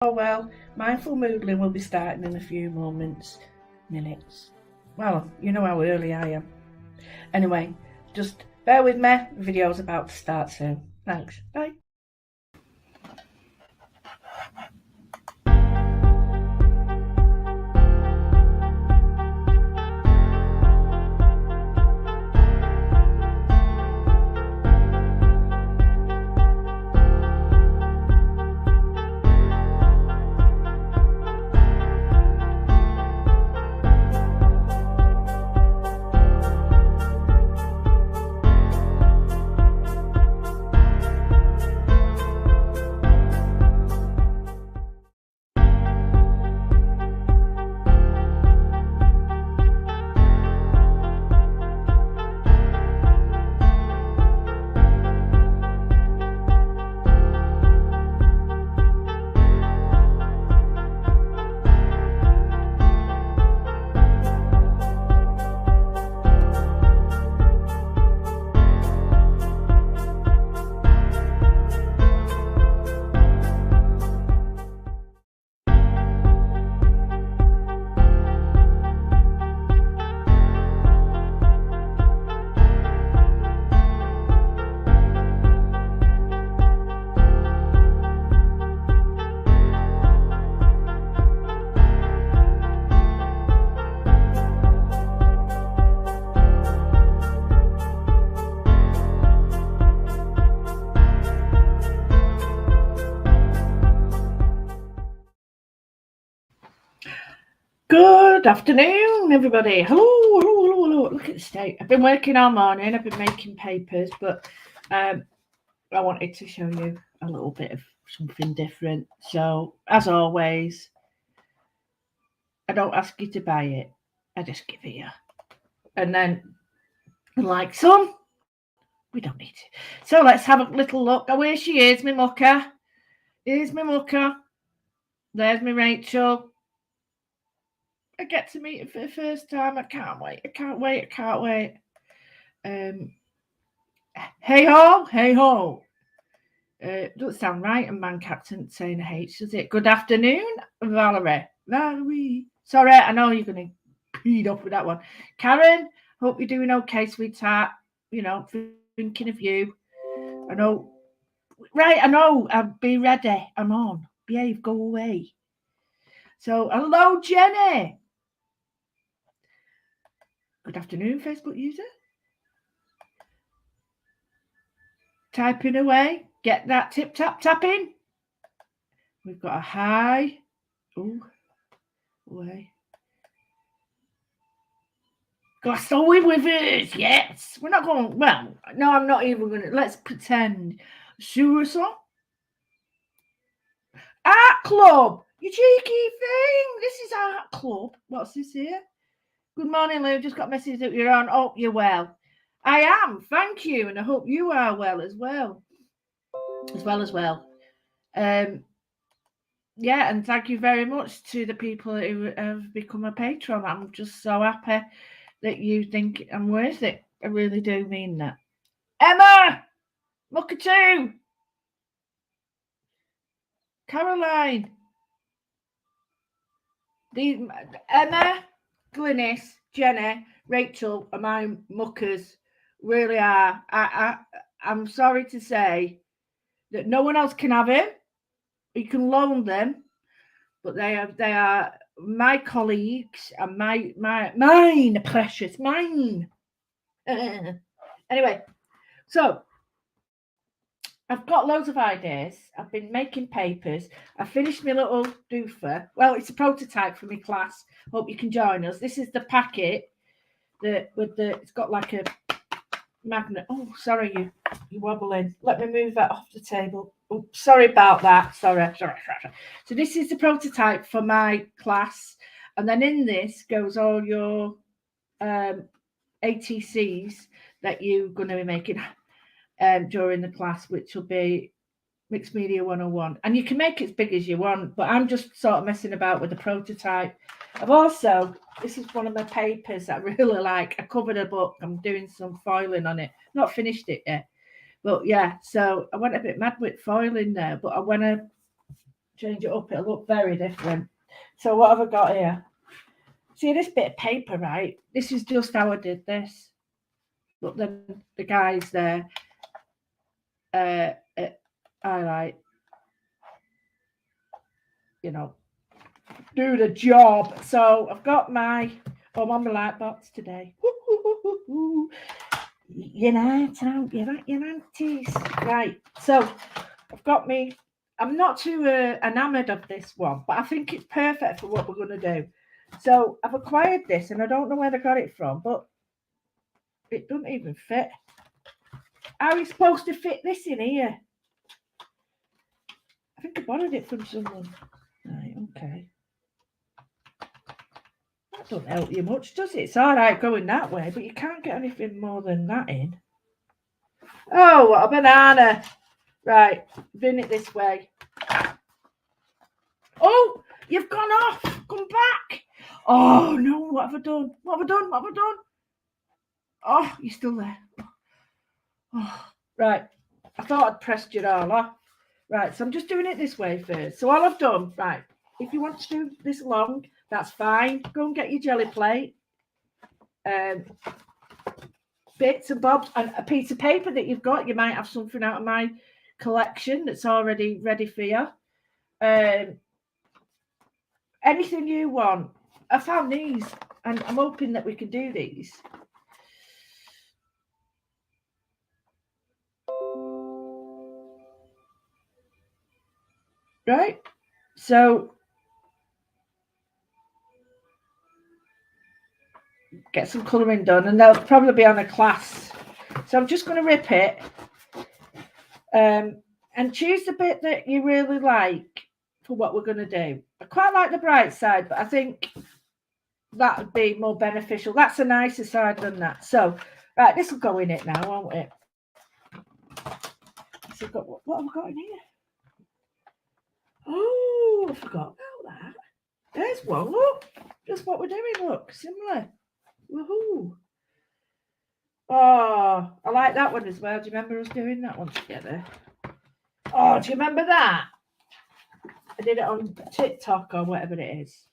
Oh well, Mindful Moodling will be starting in a few minutes. Well, you know how early I am. Anyway, just bear with me, the video's about to start soon. Thanks, bye. Good afternoon, everybody. Hello. Look at the state. I've been working all morning. I've been making papers, but I wanted to show you a little bit of something different. So, as always, I don't ask you to buy it. I just give it you. And then, like some, we don't need it. So, let's have a little look. Oh, here she is, my mucker. Here's my mucker. There's my Rachel. I get to meet her for the first time. I can't wait. Hey ho. Doesn't sound right, a Manc accent saying a H, does it? Good afternoon, Valerie. Sorry, I know you're going to beat up with that one. Karen, hope you're doing okay, sweetheart. You know, thinking of you. I know. Right, I know. I'll be ready. I'm on. Behave, go away. So, hello, Jenny. Good afternoon, Facebook user. Typing away. Get that tip tap tapping. We've got a hi. Oh, away. Glastonbury with us, yes. We're not going. Well, no, I'm not even going to. Let's pretend. Suicide. Art club. You cheeky thing. This is art club. What's this here? Good morning, Lou. Just got a message that you're on. Oh, you're well. I am. Thank you, and I hope you are well as well. Yeah, and thank you very much to the people who have become a patron. I'm just so happy that you think I'm worth it. I really do mean that. Emma! Muckatoo! Caroline! Emma, Glynis, Jenny, Rachel are my muckers. Really are. I'm sorry to say that no one else can have him. You can loan them, but they are my colleagues and mine, precious, mine. Anyway, so I've got loads of ideas. I've been making papers. I finished my little doofer. Well, it's a prototype for my class. Hope you can join us. This is the packet it's got like a magnet. Oh, sorry, you wobbling. Let me move that off the table. Oh, sorry about that. Sorry. So this is the prototype for my class, and then in this goes all your ATCs that you're going to be making during the class, which will be Mixed Media 101. And you can make it as big as you want, but I'm just sort of messing about with the prototype. I've also, this is one of my papers that I really like. I covered a book. I'm doing some foiling on it. Not finished it yet. But yeah, so I went a bit mad with foiling there, but I want to change it up, it'll look very different. So what have I got here? See this bit of paper, right? This is just how I did this. But then the guys there, highlight, you know, do the job. So I've got my, I'm on my light box today. You're nice, aren't you? Like your aunties. Right. So I've got me. I'm not too enamoured of this one, but I think it's perfect for what we're going to do. So I've acquired this, and I don't know where I got it from, but it doesn't even fit. How are you supposed to fit this in here? I think I borrowed it from someone. Right, okay. That doesn't help you much, does it? It's all right going that way, but you can't get anything more than that in. Oh, what a banana. Right, bring it this way. Oh, you've gone off. Come back. Oh, no, what have I done? What have I done? What have I done? Oh, you're still there. Oh, right, I thought I'd pressed you all off. Right, so I'm just doing it this way first. So all I've done, right, if you want to do this long, that's fine. Go and get your jelly plate. Bits and bobs and a piece of paper that you've got. You might have something out of my collection that's already ready for you. Anything you want. I found these and I'm hoping that we can do these. Right? So get some colouring done and they'll probably be on a class. So I'm just going to rip it and choose the bit that you really like for what we're going to do. I quite like the bright side, but I think that would be more beneficial. That's a nicer side than that. So, right, this will go in it now, won't it? So got, what have I got in here? Oh, I forgot about that. There's one, look. Just what we're doing, look. Similar. Woohoo. Oh, I like that one as well. Do you remember us doing that one together? Oh, do you remember that? I did it on TikTok or whatever it is.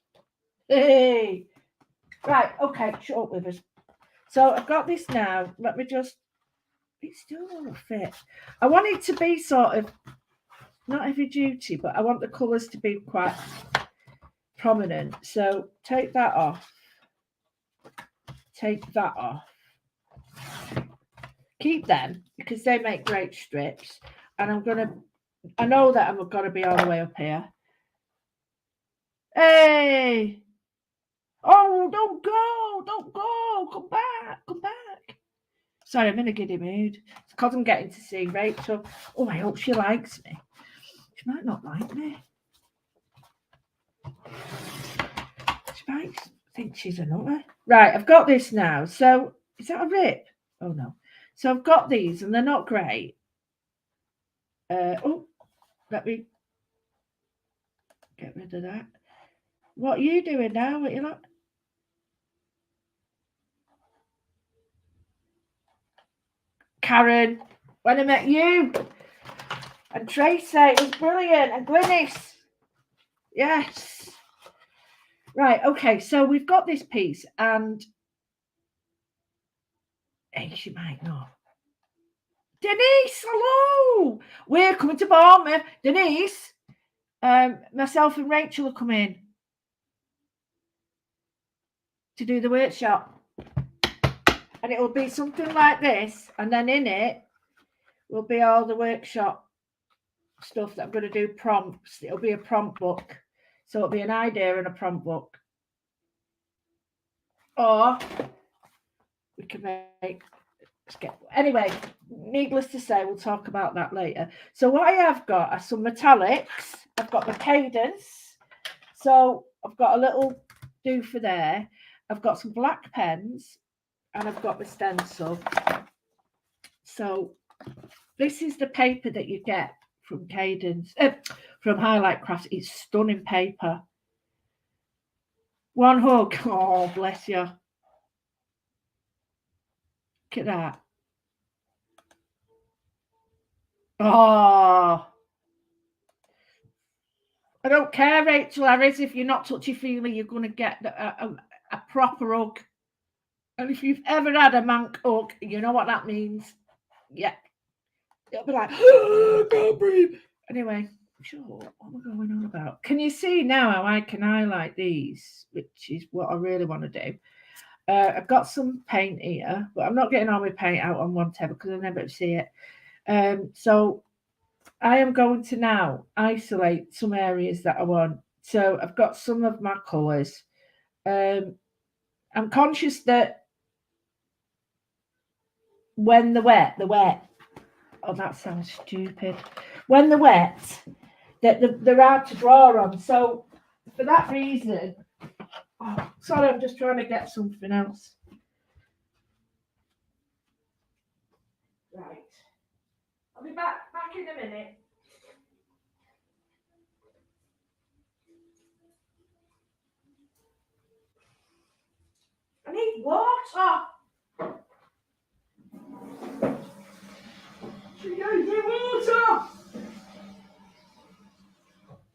Hey. Right, okay, shut up with us. So I've got this now. Let me just, it still won't fit. I want it to be sort of, not heavy duty, but I want the colours to be quite prominent. So take that off. Take that off. Keep them because they make great strips. And I know that I've got to be all the way up here. Hey! Oh, don't go, come back. Sorry, I'm in a giddy mood. It's because I'm getting to see Rachel. Oh, I hope she likes me. She might not like me. She might think she's a nutter. Right, I've got this now. So, is that a rip? Oh, no. So I've got these and they're not great. Let me get rid of that. What are you doing now? What you like? Karen, when I met you and Tracy, it was brilliant. And Glynis. Yes. Right, okay, so we've got this piece and hey, she might not. Denise, hello. We're coming to Bournemouth. Denise, myself and Rachel are coming to do the workshop. And it will be something like this. And then in it will be all the workshop stuff that I'm going to do, prompts. It'll be a prompt book. So it'll be an idea and a prompt book. Or we can make, anyway, needless to say, we'll talk about that later. So what I have got are some metallics. I've got the cadence. So I've got a little do for there. I've got some black pens and I've got the stencil. So this is the paper that you get from Cadence, from Highlight Crafts. It's stunning paper. One hug. Oh, bless you. Look at that. Oh. I don't care, Rachel Harris, if you're not touchy-feely, you're going to get a proper hug. And if you've ever had a mank hug, you know what that means. Yeah. You'll be like, oh, I can't breathe. Anyway, sure, what am I going on about? Can you see now how I can highlight these, which is what I really want to do. I've got some paint here, but I'm not getting all my paint out on one table because I never see it. So I am going to now isolate some areas that I want. So I've got some of my colours. I'm conscious that when they're wet, oh, that sounds stupid. When they're wet, that they're hard to draw on. So for that reason, oh, sorry, I'm just trying to get something else. Right. I'll be back in a minute. I need water. She gave me water.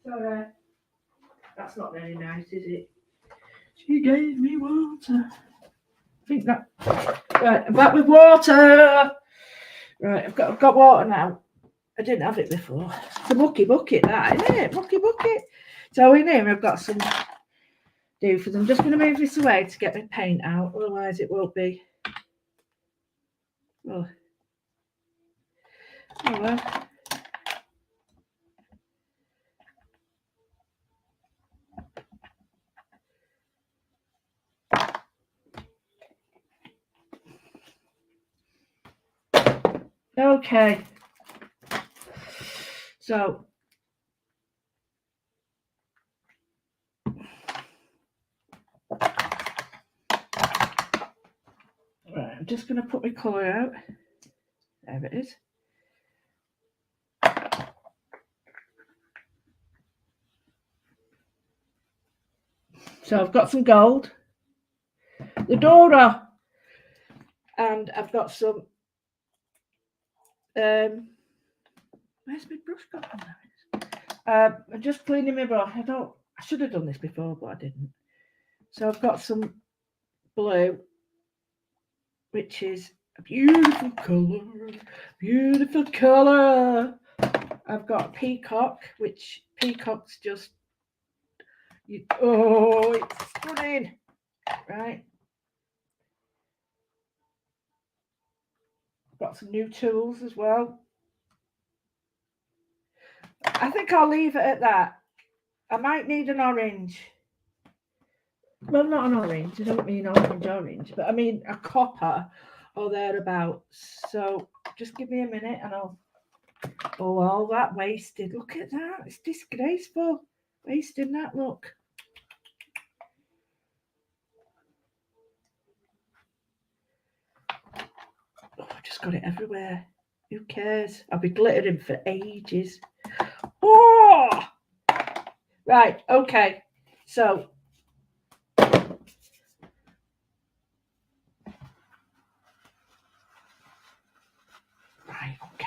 Sorry. That's not very nice, is it? She gave me water. I think that. Right, I'm back with water. Right, I've got water now. I didn't have it before. It's a mucky bucket, that, isn't it? Mucky bucket. So in here, I've got some doofus. I'm just going to move this away to get my paint out, otherwise it won't be. Oh, well. Okay. So right, I'm just going to put my colour out. There it is. So I've got some gold, the Dora, and I've got some. Where's my brush gone? I'm just cleaning my brush. I should have done this before, but I didn't. So I've got some blue, which is a beautiful colour. Beautiful colour. I've got peacock, which peacock's just. It's stunning. Right. Got some new tools as well. I think I'll leave it at that. I might need an orange. Well, not an orange. I don't mean orange, but I mean a copper or thereabouts. So just give me a minute and I'll. Oh, all that wasted. Look at that. It's disgraceful. Wasting that, look. Oh, I just got it everywhere. Who cares? I'll be glittering for ages. Oh! Right, okay. So. Right, okay.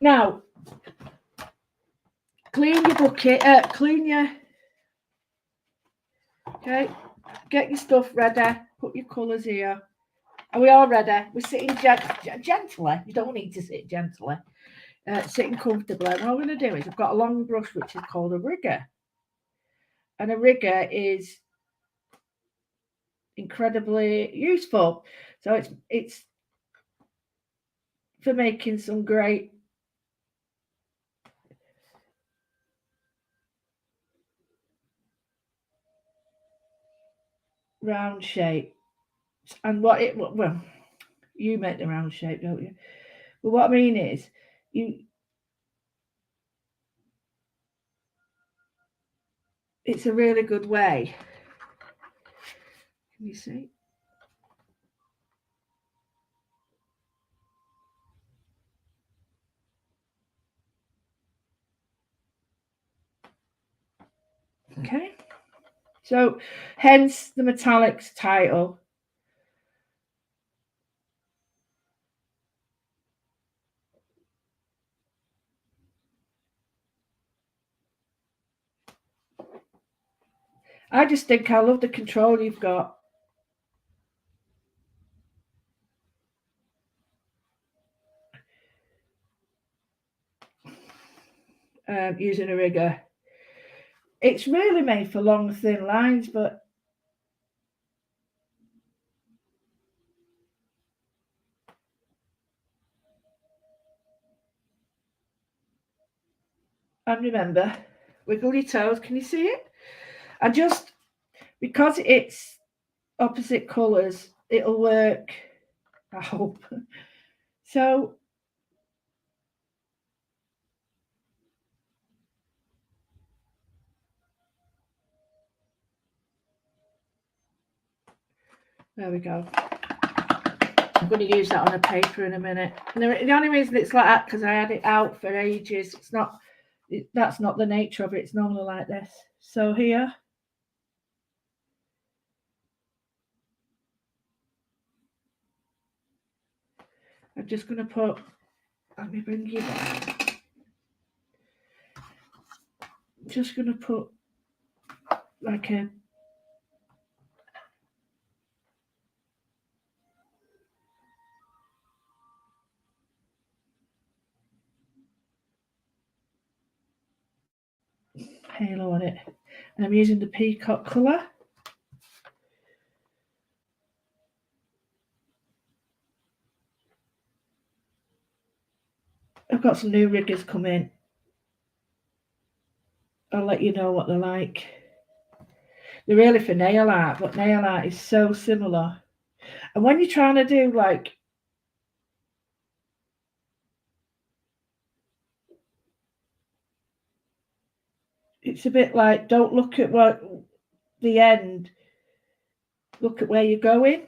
Now, clean your bucket, okay, get your stuff ready, put your colours here. Are we all ready? We're sitting gently. You don't need to sit gently. Sitting comfortably. And what I'm going to do is I've got a long brush which is called a rigger. And a rigger is incredibly useful. So it's for making some great round shapes. And well, you make the round shape, don't you? But what I mean is it's a really good way. Can you see? Okay. So hence the metallics title. I just think I love the control you've got. Using a rigger. It's really made for long, thin lines, but and remember, wiggle your toes. Can you see it? And just because it's opposite colours, it'll work. I hope. So there we go. I'm going to use that on a paper in a minute. And the only reason it's like that because I had it out for ages. It's not. That's not the nature of it. It's normally like this. So here. I'm just going to put. Let me bring you back. I'm just going to put like a. Halo on it, and I'm using the peacock colour. I've got some new riggers come in. I'll let you know what they're like. They're really for nail art, but nail art is so similar. And when you're trying to do like it's a bit like don't look at what the end, look at where you're going.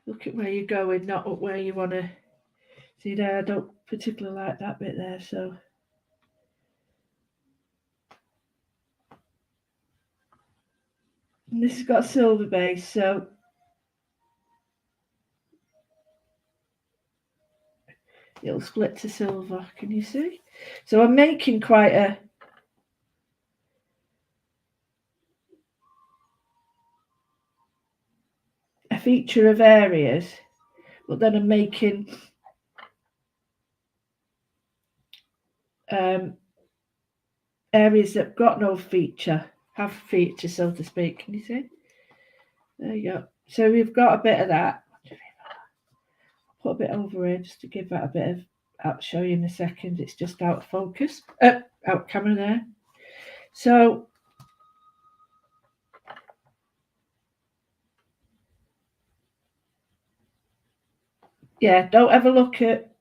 Look at where you're going, not up where you want to. See there, I don't particularly like that bit there, so. And this has got a silver base, so it'll split to silver. Can you see? So I'm making quite a feature of areas, but then I'm making areas that got no feature, have feature, so to speak. Can you see? There you go. So we've got a bit of that. Put a bit over here just to give that a bit of. I'll show you in a second. It's just out of focus. Out of camera there. So yeah, don't ever look at.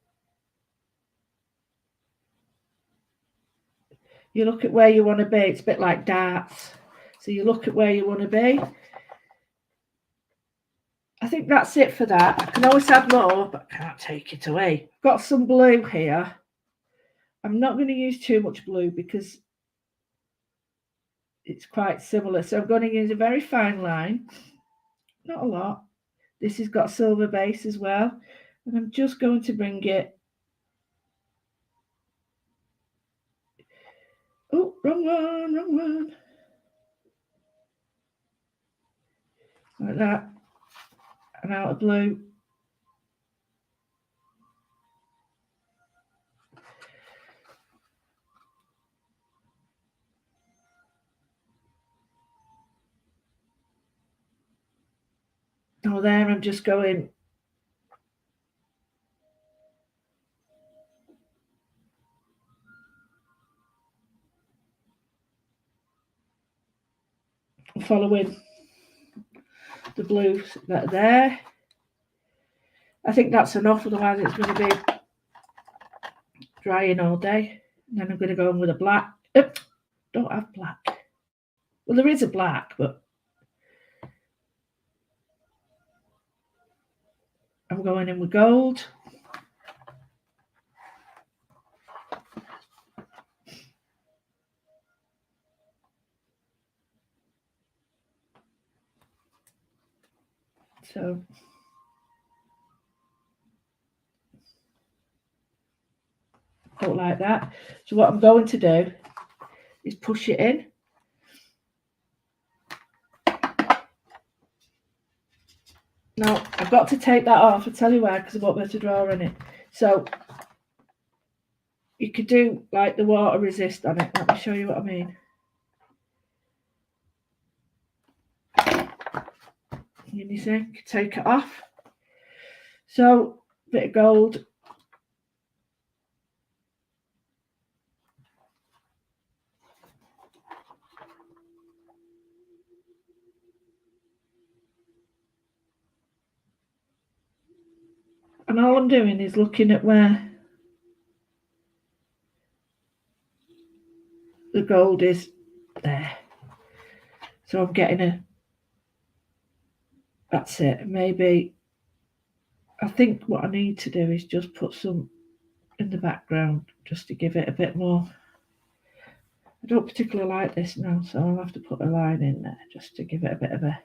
You look at where you want to be. It's a bit like darts. So you look at where you want to be. I think that's it for that. I can always add more, but I can't take it away. Got some blue here. I'm not going to use too much blue because it's quite similar. So I'm going to use a very fine line. Not a lot. This has got silver base as well. And I'm just going to bring it. Oh, wrong one, wrong one. Like that. And out of blue. Oh, there I'm just going. Following the blues that are there. I think that's enough, otherwise it's going to be drying all day. And then I'm going to go in with a black. Don't have black. Well, there is a black, but I'm going in with gold. So put like that. So what I'm going to do is push it in. Now I've got to take that off. I'll tell you why, because I won't be able to draw on it. So you could do like the water resist on it. Let me show you what I mean. You see, take it off. So bit of gold. And all I'm doing is looking at where the gold is there. So I'm getting that's it. Maybe, I think what I need to do is just put some in the background just to give it a bit more. I don't particularly like this now, so I'll have to put a line in there just to give it a bit of a.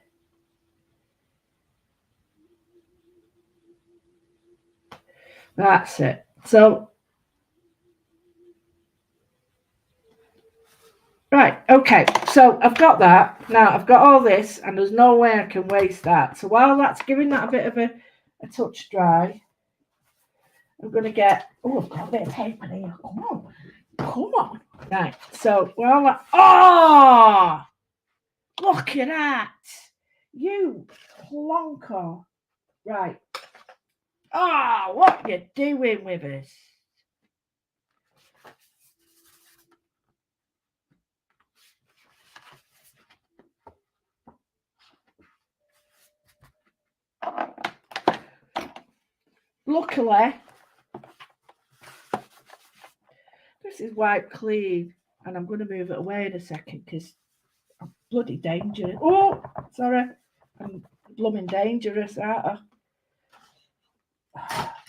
That's it. So, right, okay, so I've got that. Now I've got all this and there's no way I can waste that. So while that's giving that a bit of a touch dry, I'm going to get, oh, I've got a bit of paper here. Come on. Come on. Right, so while that, oh, look at that. You plonker. Right. Oh, what you doing with us? Luckily, this is white clean, and I'm going to move it away in a second because I'm bloody dangerous. Oh, sorry. I'm blooming dangerous, aren't I?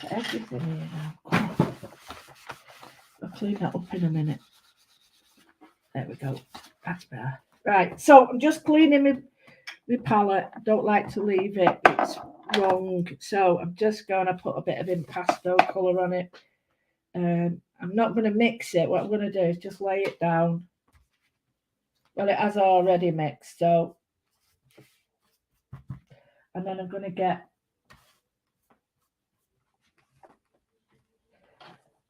Got everything here now. Come on. I'll clean that up in a minute. There we go. That's better. Right, so I'm just cleaning my palette. I don't like to leave it. It's wrong. So I'm just going to put a bit of impasto colour on it. I'm not going to mix it. What I'm going to do is just lay it down. Well, it has already mixed. So, and then I'm going to get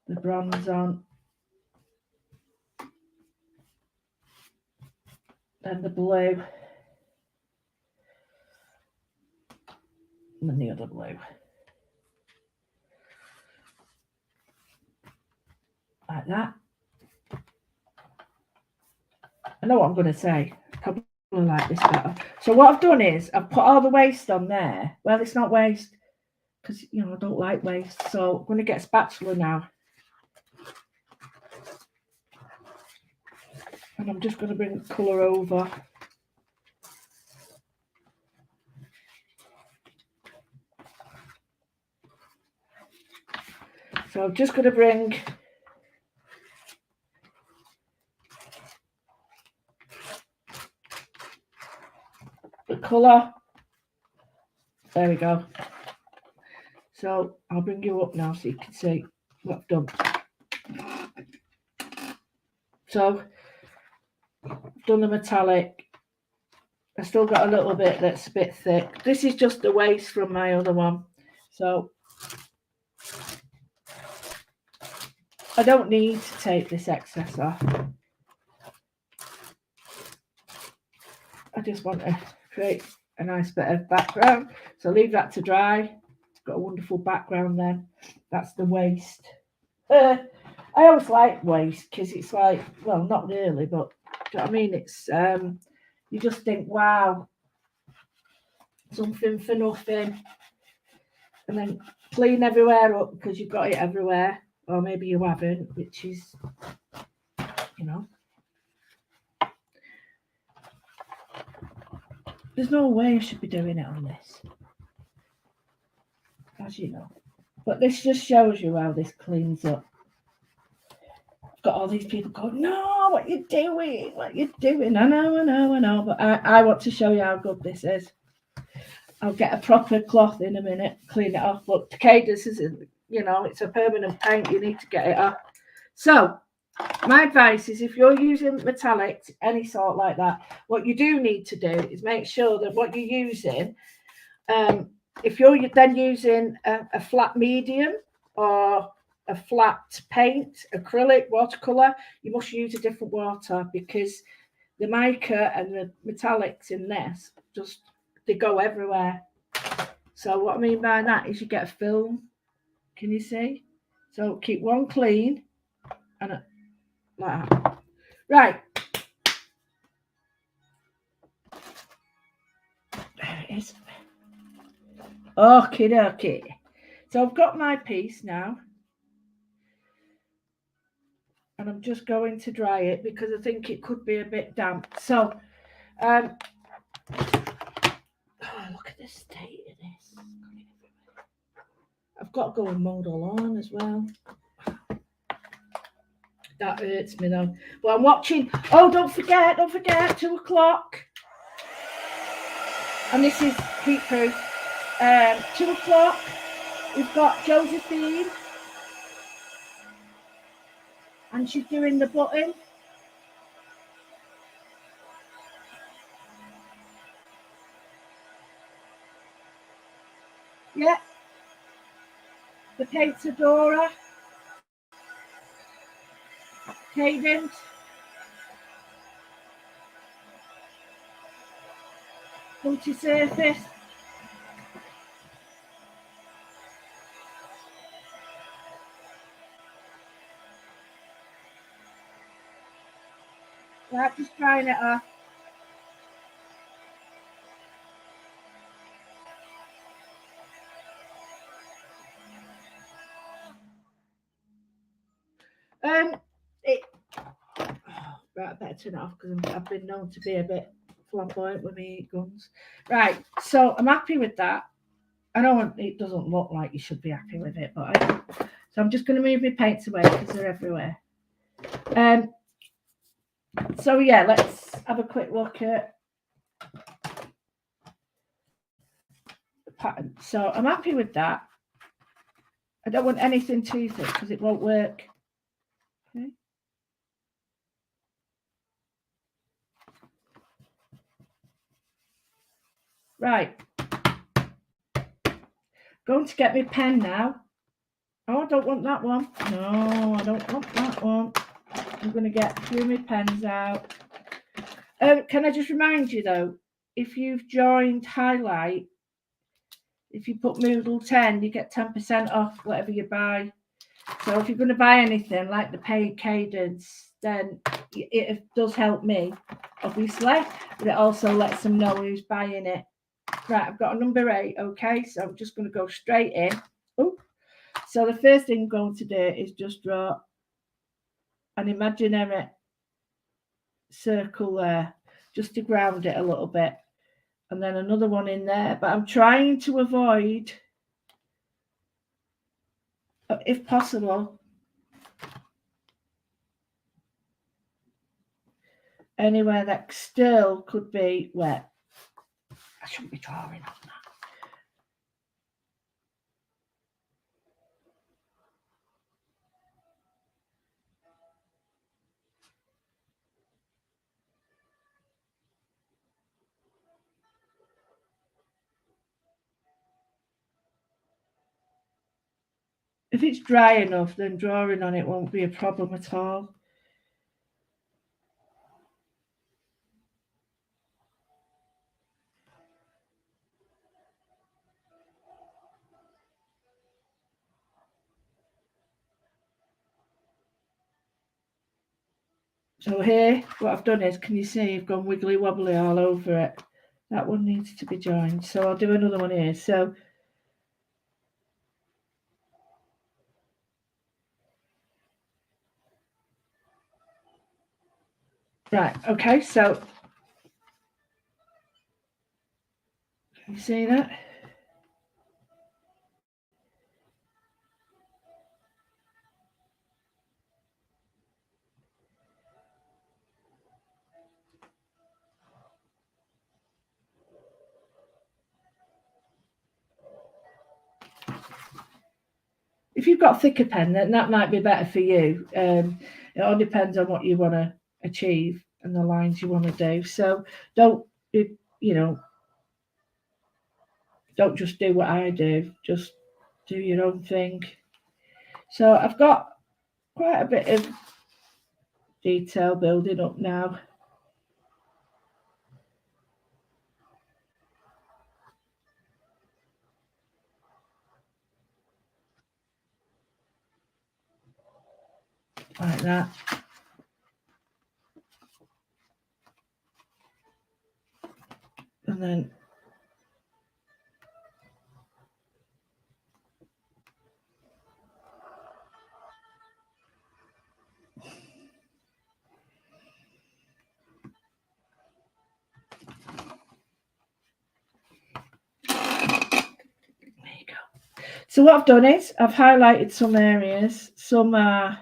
the bronze on. Then the blue. And then the other blue. Like that. I know what I'm going to say. Probably like this better. So what I've done is I've put all the waste on there. Well, it's not waste because, you know, I don't like waste. So I'm going to get a spatula now. And I'm just going to bring the colour over. So I'm just going to bring the colour. There we go. So I'll bring you up now so you can see what I've done. So I've done the metallic. I've still got a little bit that's a bit thick. This is just the waste from my other one. So I don't need to take this excess off. I just want to create a nice bit of background. So leave that to dry. Got a wonderful background there. That's the waste. I always like waste because it's like, well, not really, but do you know what I mean? It's you just think, wow, something for nothing, and then clean everywhere up because you've got it everywhere, or maybe you haven't, which is, you know, there's no way I should be doing it on this, as you know. But this just shows you how this cleans up. I've got all these people going, no, what you doing? What you doing? I know. But I want to show you how good this is. I'll get a proper cloth in a minute, clean it off. But Cadence isn't, it's a permanent paint. You need to get it off. So my advice is if you're using metallics, any sort like that, what you do need to do is make sure that what you're using, if you're then using a flat medium or a flat paint, acrylic, watercolor, you must use a different water because the mica and the metallics in this they go everywhere. So what I mean by that is you get a film. Can you see? So keep one clean and like that. Right. There it is. Okay. So I've got my piece now. And I'm just going to dry it because I think it could be a bit damp. So, look at the state of this. I've got to go and model on as well. That hurts me though. But I'm watching. Oh, don't forget, 2 o'clock. And this is heat proof. 2 o'clock. We've got Josephine. And she's doing the button. Yeah. The painter Dora. Cadence. Multi-surface. Right, just drying it off. Right, I better turn it off because I've been known to be a bit flamboyant with my guns. Right, so I'm happy with that. I know it doesn't look like you should be happy with it, but so I'm just going to move my paints away because they're everywhere. So yeah, let's have a quick look at the pattern. So I'm happy with that. I don't want anything too thick because it won't work. Okay. Right. Going to get my pen now. Oh, I don't want that one. No, I don't want that one. I'm going to get a few of my pens out. Can I just remind you though, if you've joined Highlight, if you put Moodle 10, you get 10% off whatever you buy. So if you're going to buy anything like the paid Cadence, then it does help me, obviously, but it also lets them know who's buying it. Right, I've got a number 8, okay, so I'm just going to go straight in. Oh, so the first thing I'm going to do is just draw an imaginary circle there, just to ground it a little bit. And then another one in there, but I'm trying to avoid, if possible, anywhere that still could be wet. I shouldn't be drawing on that. If it's dry enough, then drawing on it won't be a problem at all. So here, what I've done is, can you see I've gone wiggly wobbly all over it? That one needs to be joined. So I'll do another one here. So right, okay, so can you see that? if you've got a thicker pen, then that might be better for you. It all depends on what you want to achieve and the lines you want to do. So don't, don't just do what I do. Just do your own thing. So I've got quite a bit of detail building up now. Like that. And then so what I've done is I've highlighted some areas. Some are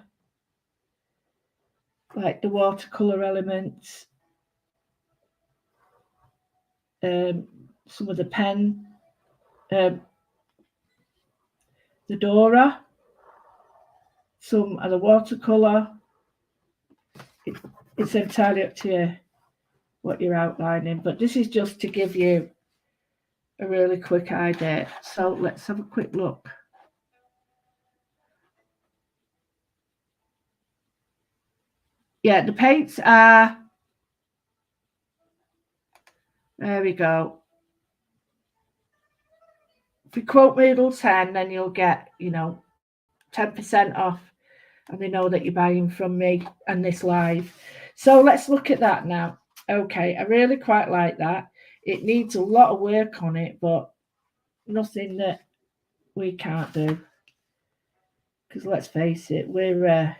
like the watercolour elements, some of the pen, the Dora, some are the watercolour. It's entirely up to you what you're outlining, but this is just to give you a really quick idea. So let's have a quick look. Yeah, the paints are, there we go. If you quote Moodle 10, then you'll get, 10% off, and they know that you're buying from me and this live. So let's look at that now. Okay, I really quite like that. It needs a lot of work on it, but nothing that we can't do. Because let's face it, we're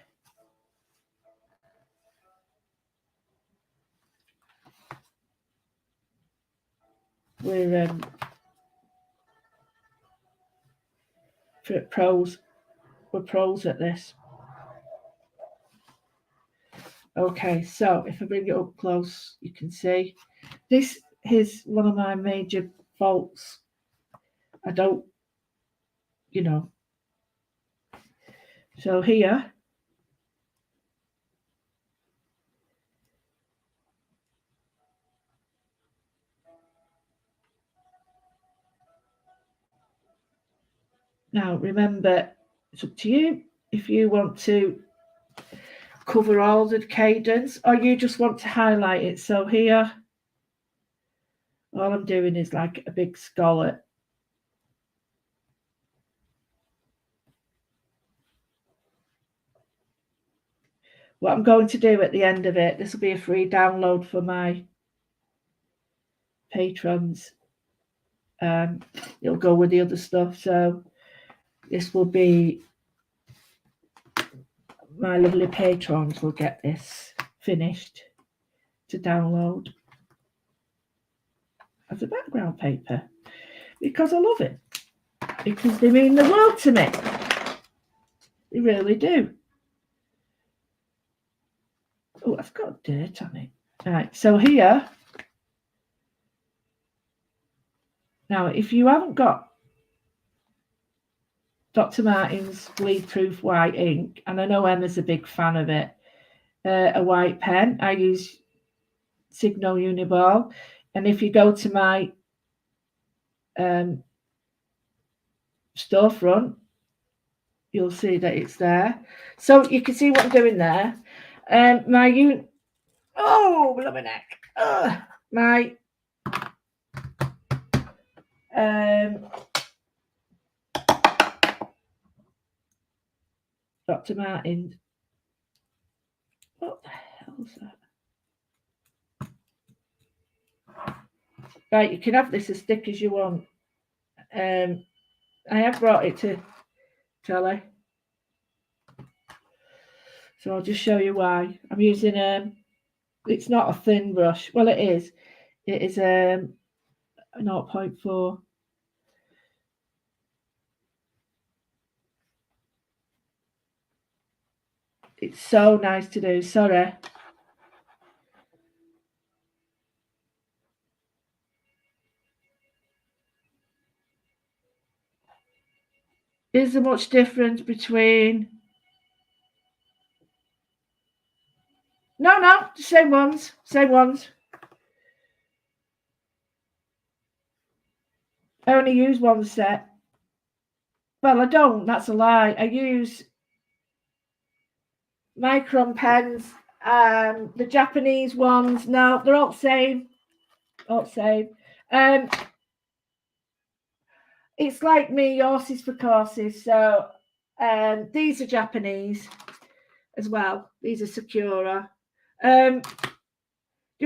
pros. We're pros at this. Okay, so if I bring it up close, you can see this is one of my major faults. I don't, so here, now remember, it's up to you if you want to cover all the cadence or you just want to highlight it. So here, all I'm doing is like a big scallop. What I'm going to do at the end of it, this will be a free download for my patrons. It'll go with the other stuff. So this will be, my lovely patrons will get this finished to download as a background paper because I love it, because they mean the world to me. They really do. Oh, I've got dirt on it. Right, so here, now if you haven't got Dr. Martin's bleed proof white ink, and I know Emma's a big fan of it, a white pen, I use Signo Uniball, and if you go to my storefront, you'll see that it's there. So you can see what I'm doing there. Oh, love my neck. My Dr. Martin's. What the hell is that? Right, you can have this as thick as you want. I have brought it to Charlie. So I'll just show you why. I'm using it's not a thin brush. Well, it is. It is 0.4. It's so nice to do. Sorry. Is there much difference between... No, the same ones. I only use one set. Well, I don't. That's a lie. I use micron pens. The Japanese ones. No, they're all the same. It's like me, horses for courses. So these are Japanese as well. These are Sakura. The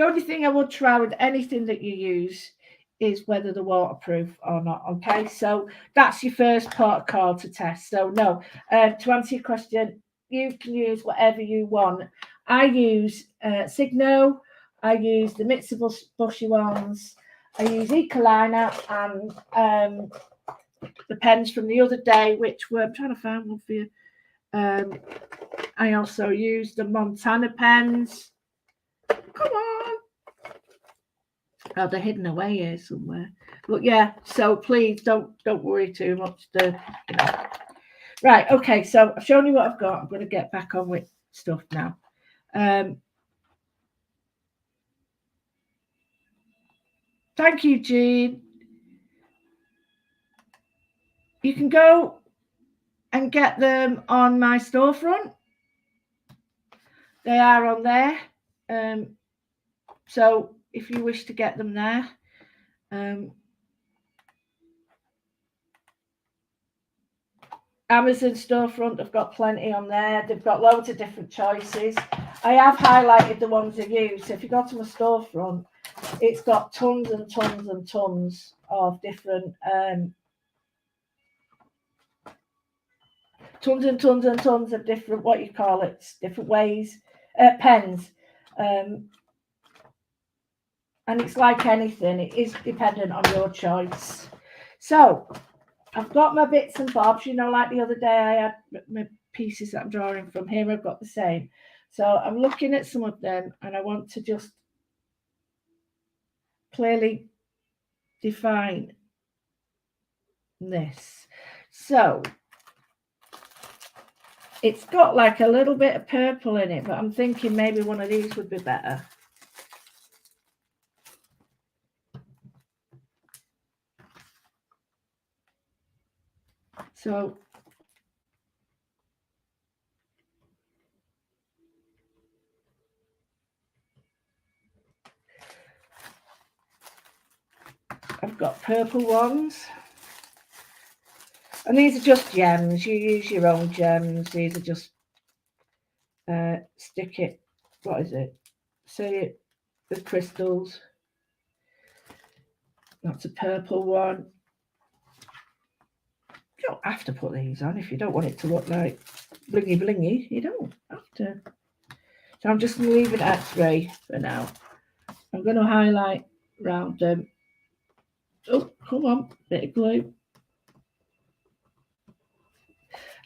only thing I would try with anything that you use is whether they're waterproof or not. Okay, so that's your first part card to test. So no, to answer your question, you can use whatever you want. I use Signo. I use the Mitsubishi ones. I use Ecoliner and the pens from the other day, which were... I'm trying to find one for you. I also use the Montana pens. Come on. Oh, they're hidden away here somewhere. But yeah, so please don't worry too much. Right, okay, so I've shown you what I've got. I'm going to get back on with stuff now. Thank you, Jean. You can go and get them on my storefront. They are on there. So if you wish to get them there, Amazon storefront, I've got plenty on there. They've got loads of different choices. I have highlighted the ones I use. So if you go to my storefront, it's got tons and tons and tons of different tons of different, what you call it, different ways, pens. And it's like anything, it is dependent on your choice. So I've got my bits and bobs, like the other day I had my pieces that I'm drawing from. Here I've got the same. So I'm looking at some of them and I want to just clearly define this. So it's got like a little bit of purple in it, but I'm thinking maybe one of these would be better. So I've got purple ones. And these are just gems. You use your own gems. These are just stick it. What is it? Say it with crystals. That's a purple one. You don't have to put these on if you don't want it to look like blingy blingy. You don't have to. So I'm just going to leave it at 3 for now. I'm going to highlight around them. Oh, come on, bit of glue.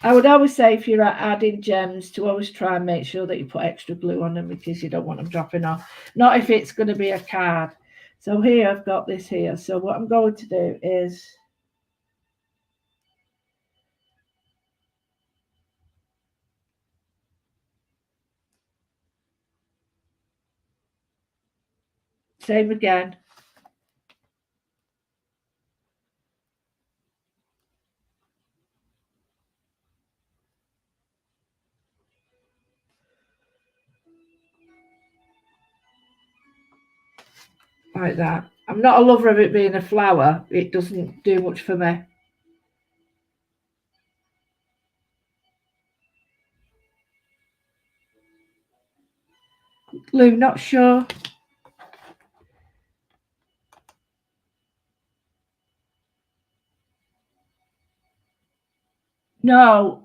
I would always say if you're adding gems to always try and make sure that you put extra glue on them because you don't want them dropping off. Not if it's going to be a card. So here I've got this here. So what I'm going to do is same again. Like that. I'm not a lover of it being a flower. It doesn't do much for me. Lou, not sure. No.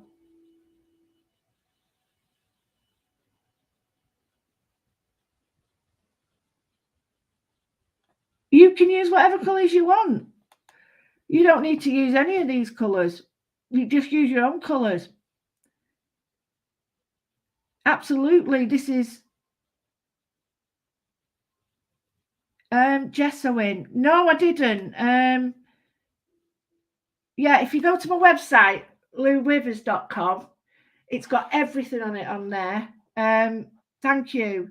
You can use whatever colours you want. You don't need to use any of these colours. You just use your own colours. Absolutely. This is gessoing. No, I didn't. Yeah, if you go to my website, LouWithers.com. It's got everything on it on there. Thank you.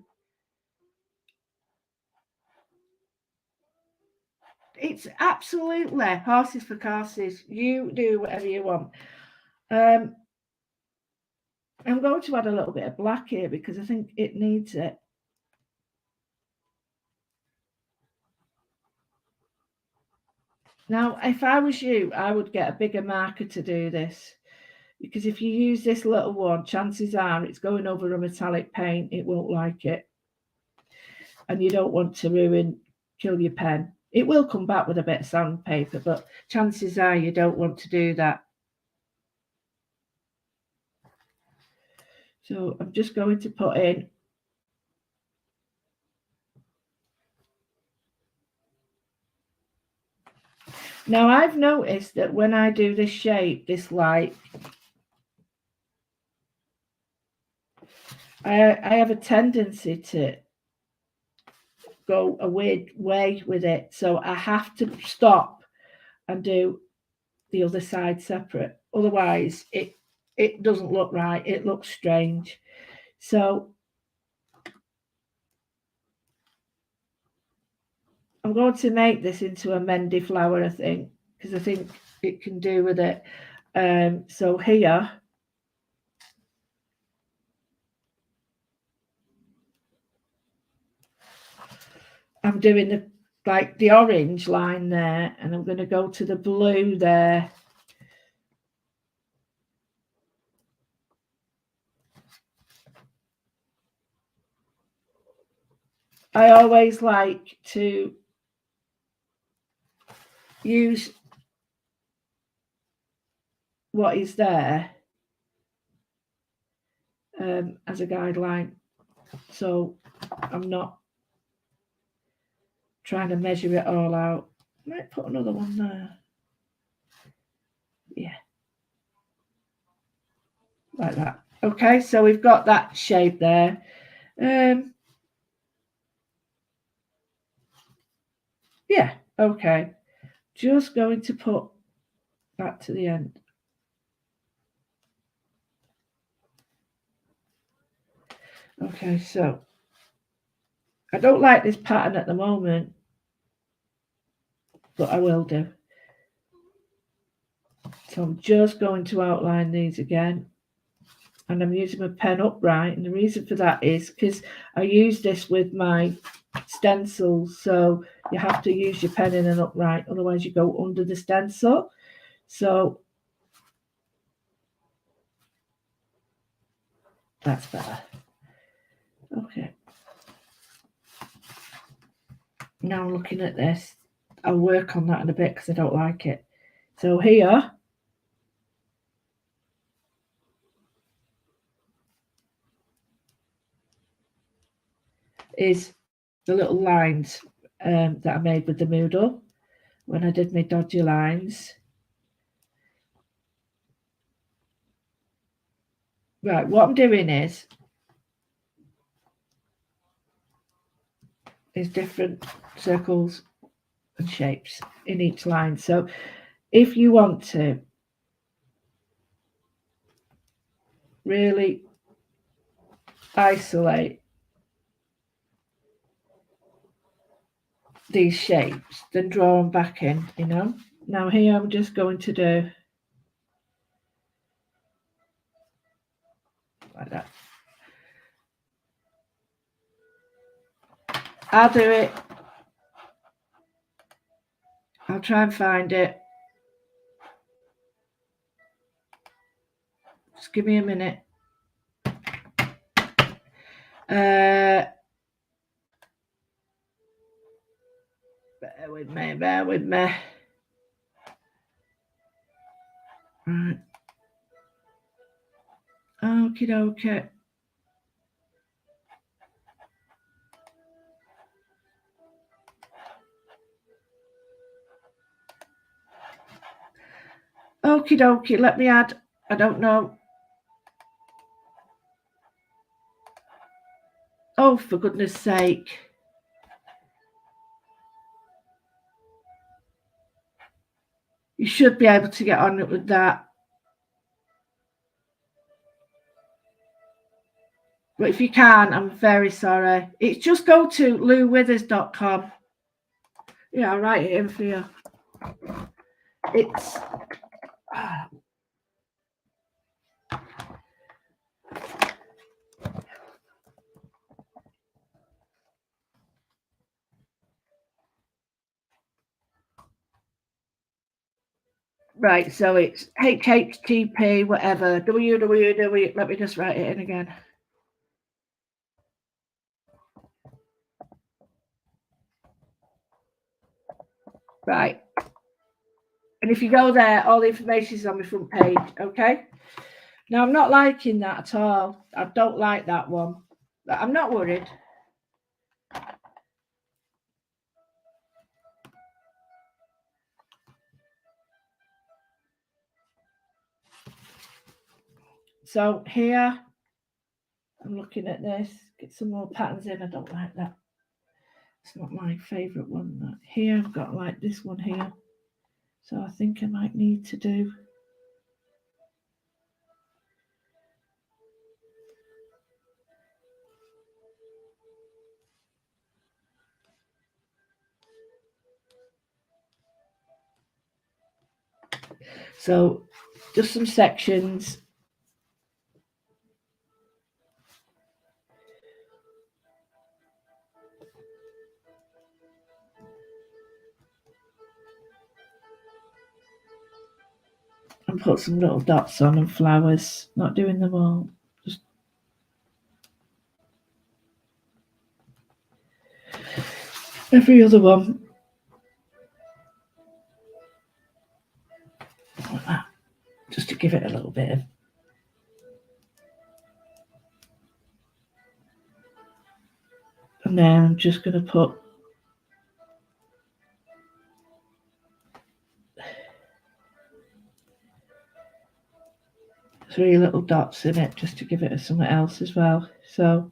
It's absolutely horses for courses. You do whatever you want. I'm going to add a little bit of black here because I think it needs it. Now, if I was you, I would get a bigger marker to do this, because if you use this little one, chances are it's going over a metallic paint. It won't like it. And you don't want to kill your pen. It will come back with a bit of sandpaper, but chances are you don't want to do that. So I'm just going to put in now. I've noticed that when I do this shape, this light, I have a tendency to go a weird way with it. So I have to stop and do the other side separate. Otherwise, it doesn't look right. It looks strange. So I'm going to make this into a Mendy flower, I think, because I think it can do with it. So here, I'm doing the orange line there, and I'm going to go to the blue there. I always like to use what is there as a guideline, so I'm not trying to measure it all out. I might put another one there. Yeah, like that. Okay, so we've got that shape there. Yeah, okay. Just going to put that to the end. Okay, so I don't like this pattern at the moment, but I will do. So I'm just going to outline these again, and I'm using my pen upright, and the reason for that is because I use this with my stencils, so you have to use your pen in an upright, otherwise you go under the stencil. So that's better. Okay. Now I'm looking at this. I'll work on that in a bit because I don't like it. So here is the little lines that I made with the Moodle when I did my dodgy lines. Right, what I'm doing is different circles and shapes in each line. So if you want to really isolate these shapes, then draw them back in, you know. Now here I'm just going to do like that. I'll do it. I'll try and find it. Just give me a minute. Bear with me, bear with me. Right. Okie dokie. Okie dokie, let me add, I don't know. Oh, for goodness sake. You should be able to get on it with that. But if you can't, I'm very sorry. It's just go to louwithers.com. Yeah, I'll write it in for you. It's right, so it's HHTP, whatever, www. Let me just write it in again. Right. And if you go there, all the information is on my front page, okay? Now, I'm not liking that at all. I don't like that one. But I'm not worried. So here, I'm looking at this. Get some more patterns in. I don't like that. It's not my favourite one. Here, I've got like this one here. So I think I might need to do... So just some sections. And put some little dots on and flowers. Not doing them all. Just every other one. Like that. Just to give it a little bit of... And then I'm just going to put three little dots in it just to give it something else as well. So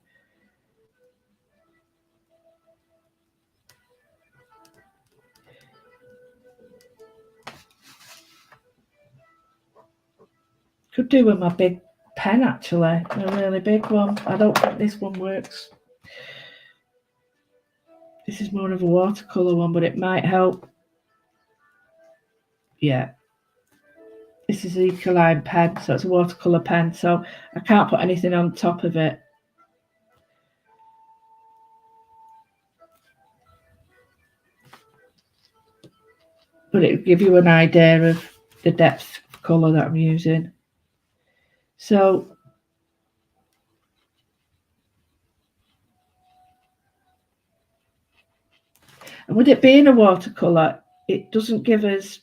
could do with my big pen actually, a really big one. I don't think this one works. This is more of a watercolour one, but it might help. Yeah. This is an Ecoline pen, so it's a watercolour pen, so I can't put anything on top of it. But it will give you an idea of the depth of colour that I'm using. So and with it being a watercolour, it doesn't give us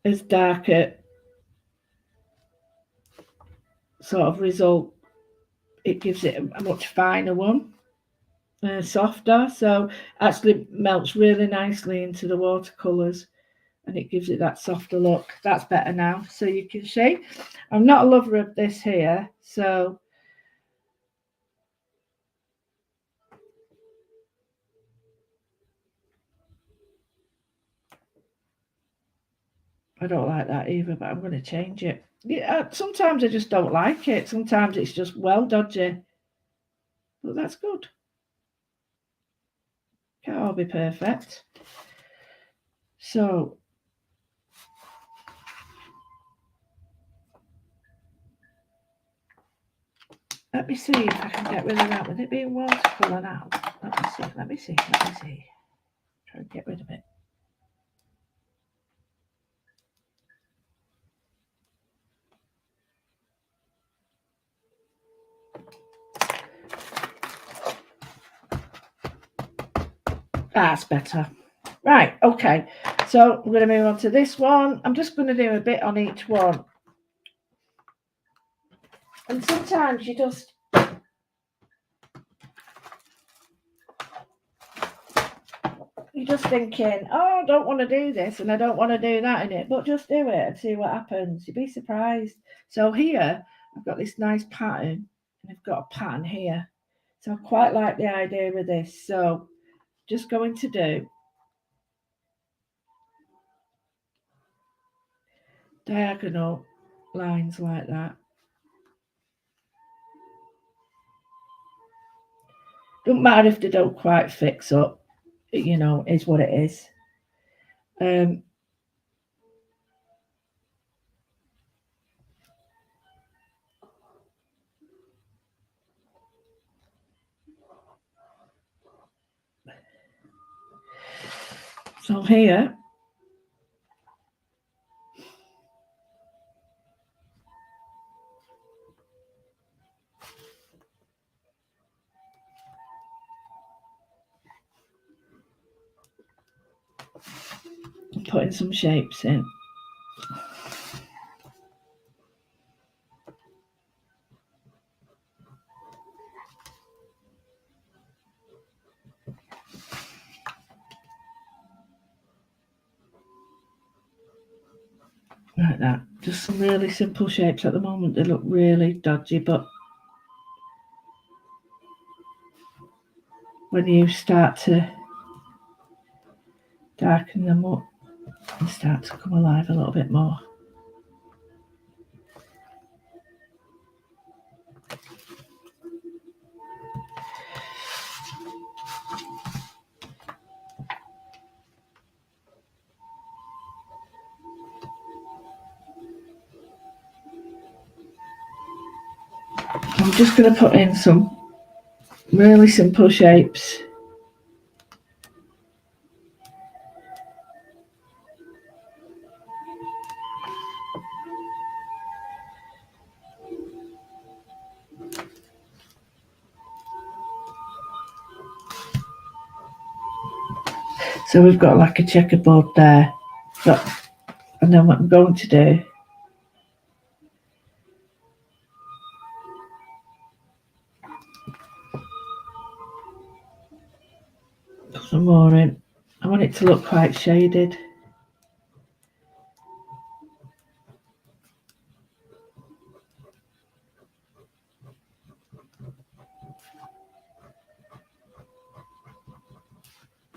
as dark a sort of result. It gives it a much finer one, softer, so actually melts really nicely into the watercolours and it gives it that softer look. That's better now, so you can see. I'm not a lover of this here, so I don't like that either, but I'm going to change it. Yeah, sometimes I just don't like it. Sometimes it's just well dodgy, but that's good. Can't all be perfect. So let me see if I can get rid of that. With it being watercolour now. Let me see. Try and get rid of it. That's better. Right, okay. So I'm going to move on to this one. I'm just going to do a bit on each one. And sometimes you're just thinking, oh, I don't want to do this and I don't want to do that in it, but just do it and see what happens. You'd be surprised. So here I've got this nice pattern and I've got a pattern here. So I quite like the idea of this. So just going to do diagonal lines like that. Don't matter if they don't quite fix up, you know, is what it is. So here, I'm putting some shapes in. Like that. Just some really simple shapes at the moment. They look really dodgy, but when you start to darken them up, they start to come alive a little bit more. I'm just going to put in some really simple shapes. So we've got like a checkerboard there. And then what I'm going to do, put some more in. I want it to look quite shaded.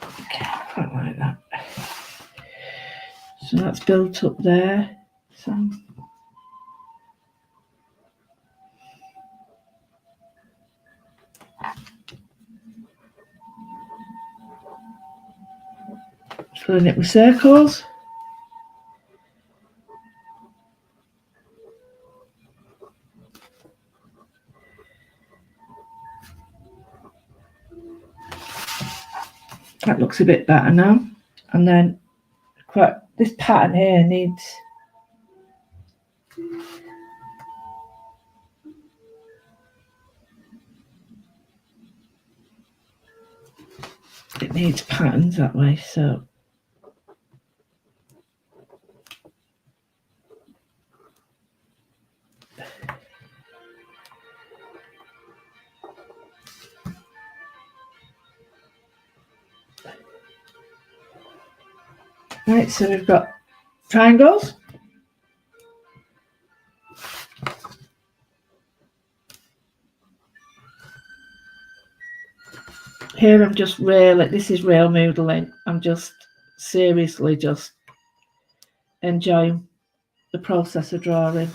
Okay, quite like that. So that's built up there. So filling it with circles. That looks a bit better now. And then this pattern here needs patterns that way, so right, so we've got triangles. Here I'm just this is real moodling. I'm just seriously just enjoying the process of drawing,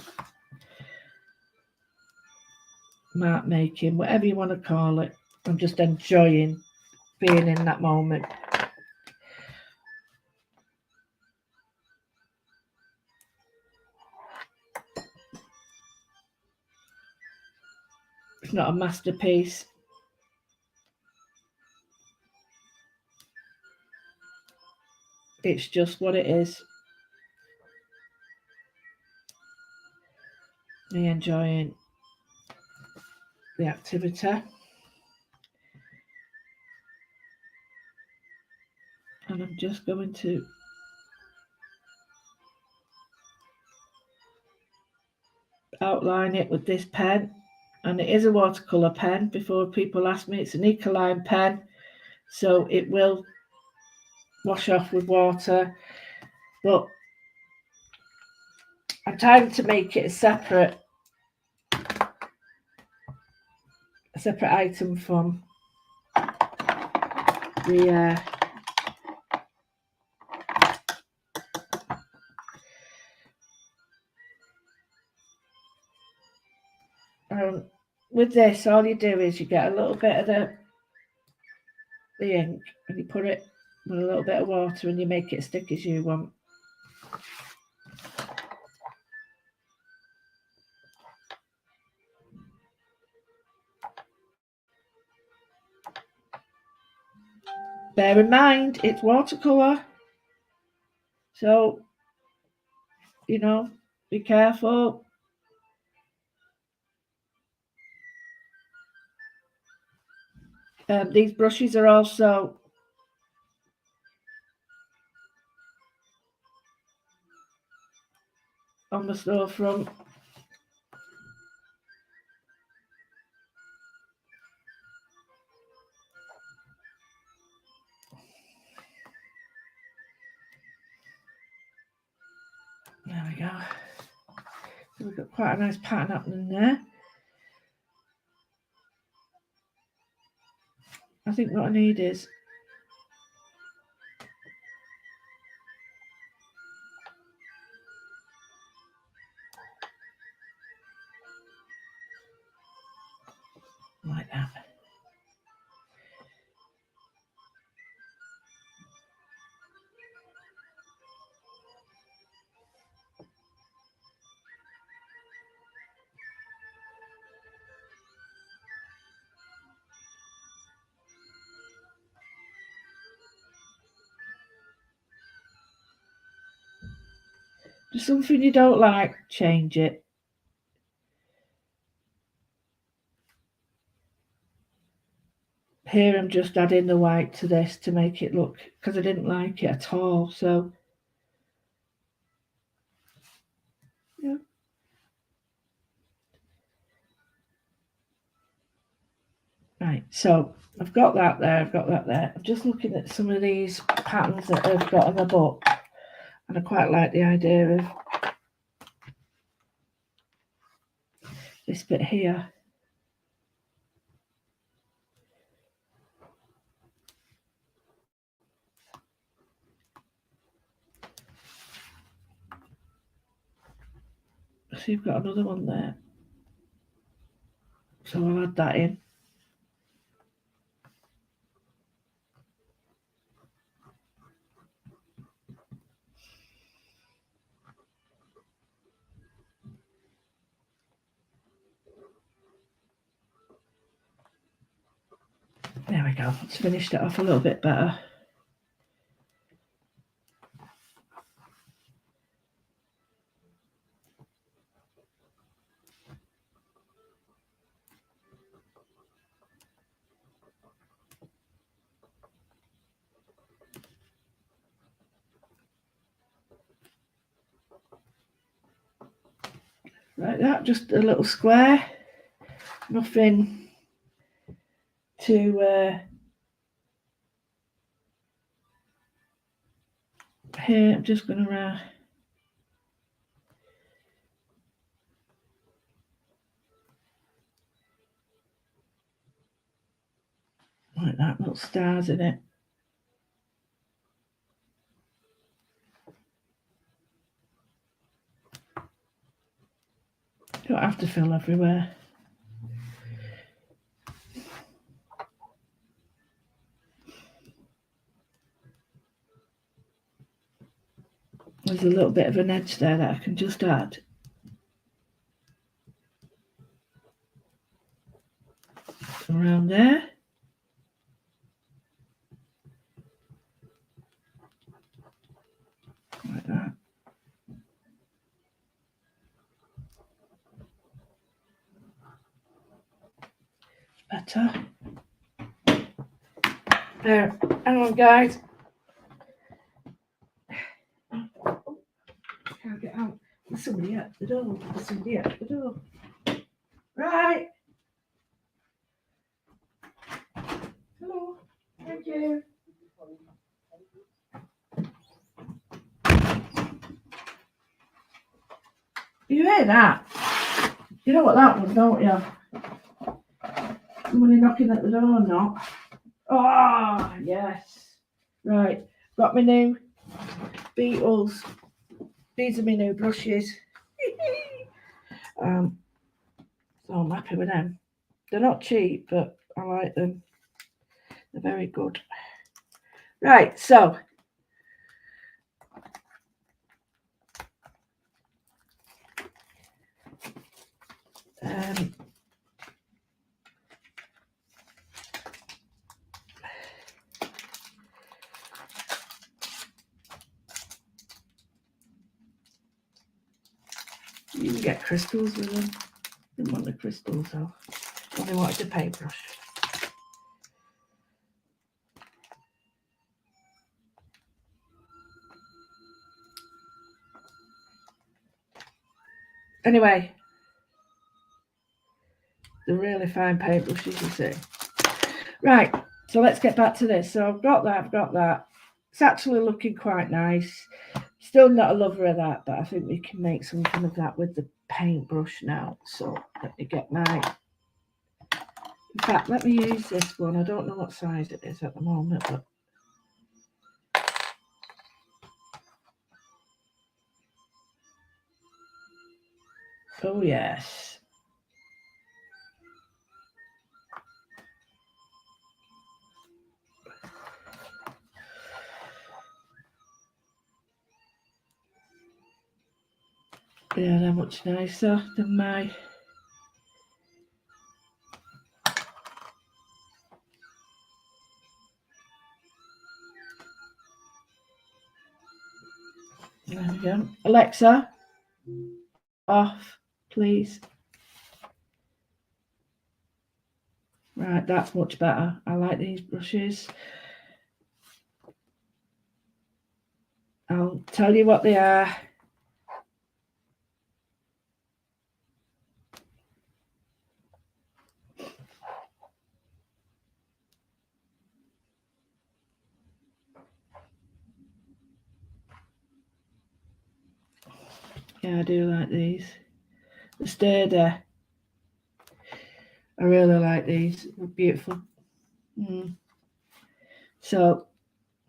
mark making, whatever you want to call it. I'm just enjoying being in that moment. It's not a masterpiece. It's just what it is. Me enjoying the activity. And I'm just going to outline it with this pen. And it is a watercolour pen. Before people ask me, it's an Ecoline pen. So it will wash off with water. But I'm trying to make it a separate item from the With this, all you do is you get a little bit of the ink and you put it with a little bit of water and you make it stick as you want. Bear in mind, it's watercolour, so, you know, be careful. These brushes are also on the storefront. There we go. So we've got quite a nice pattern happening there. I think what I need is like that. If something you don't like, change it. Here I'm just adding the white to this to make it look, because I didn't like it at all. So, yeah. Right, so I've got that there, I've got that there. I'm just looking at some of these patterns that I've got in the book, and I quite like the idea of this bit here. So you've got another one there. So I'll add that in. There we go. Let's finish it off a little bit better. Like that, just a little square. Nothing to here. I'm just going to like that, little stars in it. Don't have to fill everywhere. There's a little bit of an edge there that I can just add. Around there. Like that. Better. There. Hang on, guys. Can't get out. There's somebody at the door. There's somebody at the door. Right. Hello. Thank you. You hear that? You know what that was, don't you? Somebody knocking at the door, not. Oh, yes. Right. Got my new Beetles. These are my new brushes. So I'm happy with them. They're not cheap, but I like them. They're very good. Right, so you can get crystals with them. Didn't want the crystals though. Only wanted the paintbrush. Anyway, they're really fine paintbrushes, you see. Right, so let's get back to this. So I've got that. It's actually looking quite nice. Still not a lover of that, but I think we can make something of that with the paintbrush now. So let me get my... In fact, let me use this one. I don't know what size it is at the moment, but... Oh, yes. Yeah, they're much nicer than my... There we go. Alexa, off, please. Right, that's much better. I like these brushes. I'll tell you what they are. Yeah, I do like these. The sturdy. I really like these. They're beautiful. So,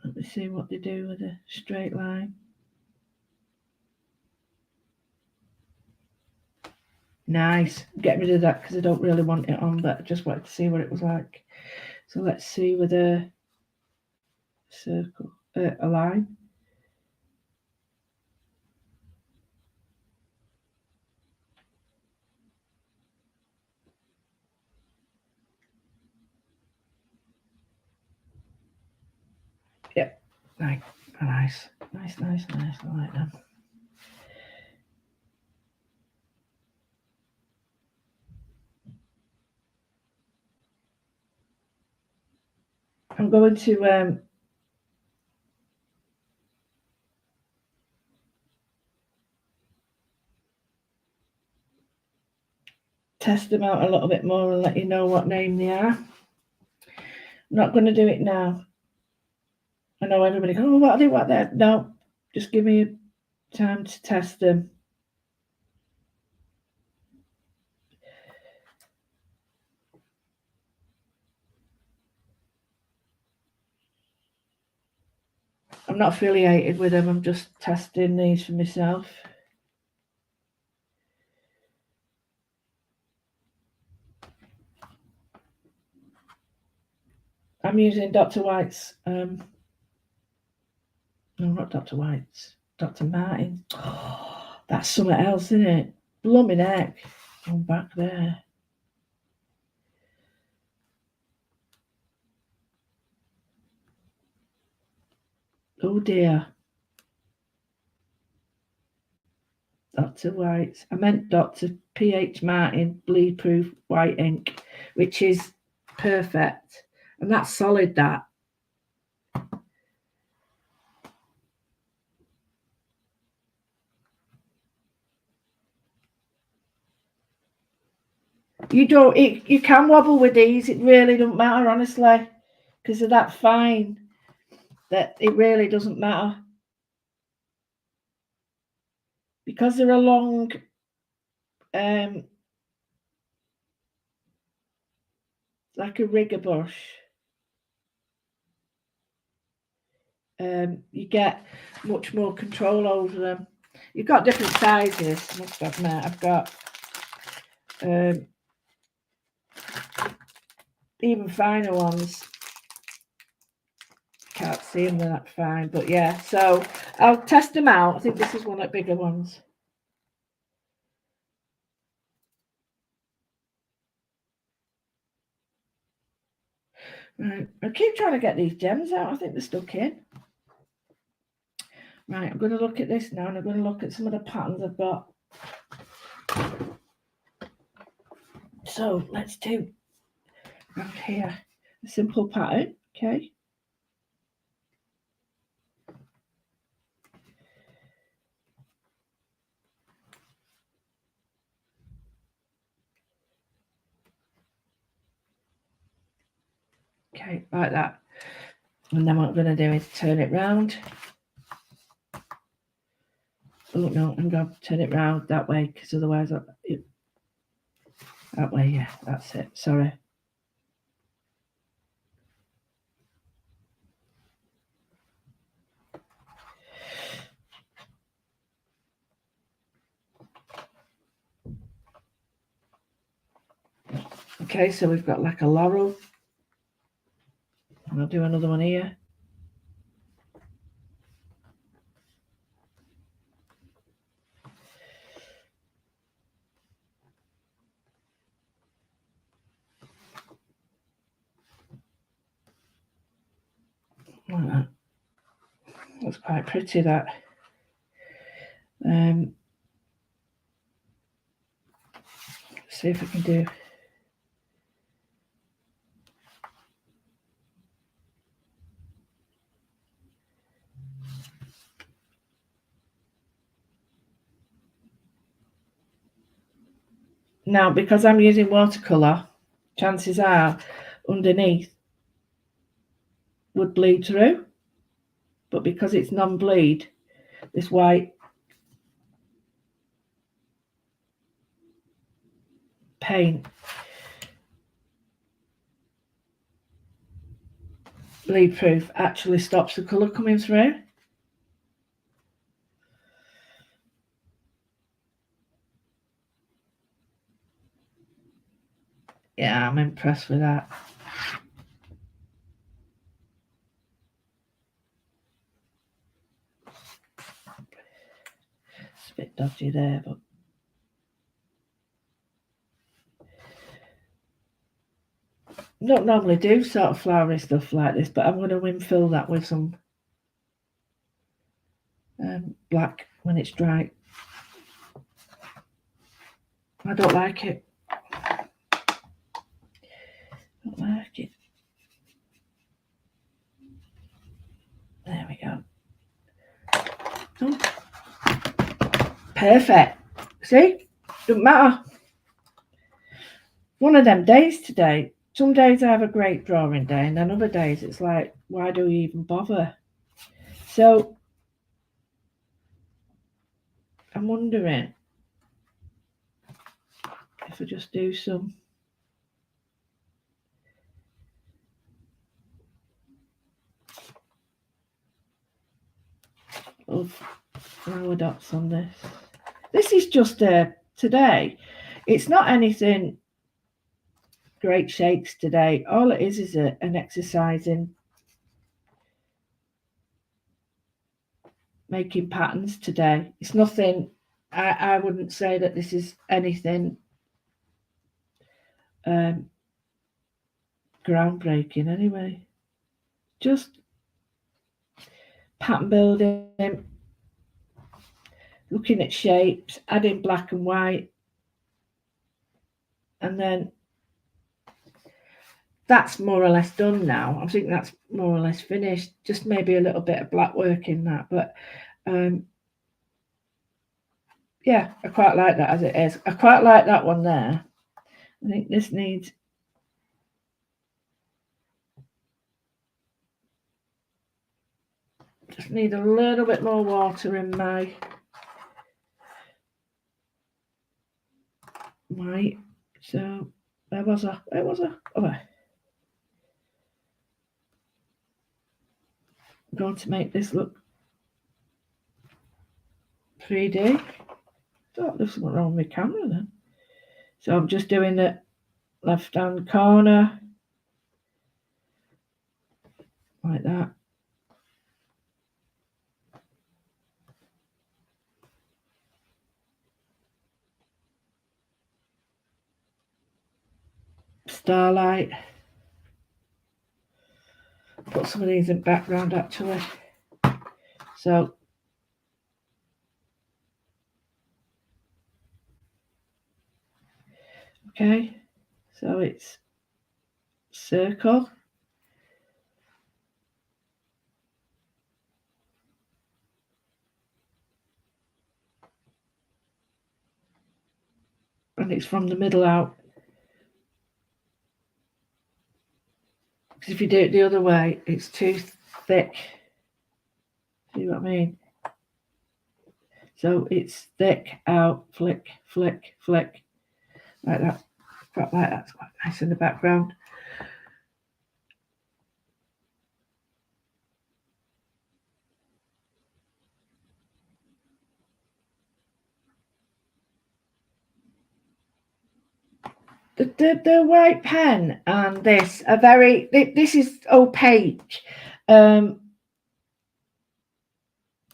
let me see what they do with a straight line. Nice. Get rid of that because I don't really want it on, but I just wanted to see what it was like. So let's see with a circle, a line. Yep, nice. Nice. I like them. I'm going to test them out a little bit more and let you know what name they are. I'm not going to do it now. I know everybody goes, oh, what are they? What they're? No, just give me time to test them. I'm not affiliated with them. I'm just testing these for myself. I'm using Dr. White's. No, not Dr. White's. Dr. Martin. Oh, that's something else, isn't it? Blooming heck. Go back there. Oh dear. Dr. White's. I meant Dr. P.H. Martin bleed proof white ink, which is perfect. And that's solid, that. You can wobble with these. It really don't matter, honestly, because they're that fine that it really doesn't matter. Because they're a long, like a rigger brush, you get much more control over them. You've got different sizes, I must admit. I've got even finer ones. Can't see them, they're that fine, but yeah, so I'll test them out. I think this is one of the bigger ones. Right, I keep trying to get these gems out. I think they're stuck in. Right, I'm going to look at this now, and I'm going to look at some of the patterns I've got. So let's do around here a simple pattern, okay? Okay, like that. And then what I'm going to do is turn it round. Oh no, I'm going to turn it round that way because otherwise, that way, yeah, that's it. Sorry. Okay, so we've got like a laurel. And I'll do another one here. Like that. That's quite pretty, that. See if I can do. Now, because I'm using watercolour, chances are underneath would bleed through. But because it's non-bleed, this white paint bleed proof actually stops the colour coming through. Yeah, I'm impressed with that. It's a bit dodgy there, but I don't normally do sort of flowery stuff like this, but I'm going to infill that with some black when it's dry. I don't like it. Don't like it. There we go. Oh. Perfect. See? Doesn't matter. One of them days today. Some days I have a great drawing day, and then other days it's like, why do we even bother? So I'm wondering if I just do some of flower dots on this. This is just today. It's not anything great shakes today. All it is an exercise in making patterns today. It's nothing. I wouldn't say that this is anything groundbreaking anyway. Just pattern building, looking at shapes, adding black and white, and then that's more or less done now. I think that's more or less finished. Just maybe a little bit of black work in that, but yeah, I quite like that as it is. I quite like that one there. I think this needs just need a little bit more water in my white. So where was I? Oh, I'm going to make this look 3D. Thought there's something wrong with my camera then. So I'm just doing the left hand corner, like that. Starlight. Put some of these in background actually. So okay, so it's circle. And it's from the middle out. Because if you do it the other way, it's too thick. See what I mean? So it's thick out, flick, flick, flick, like that. Got like that's quite nice in the background. The white pen and this are very. This is opaque.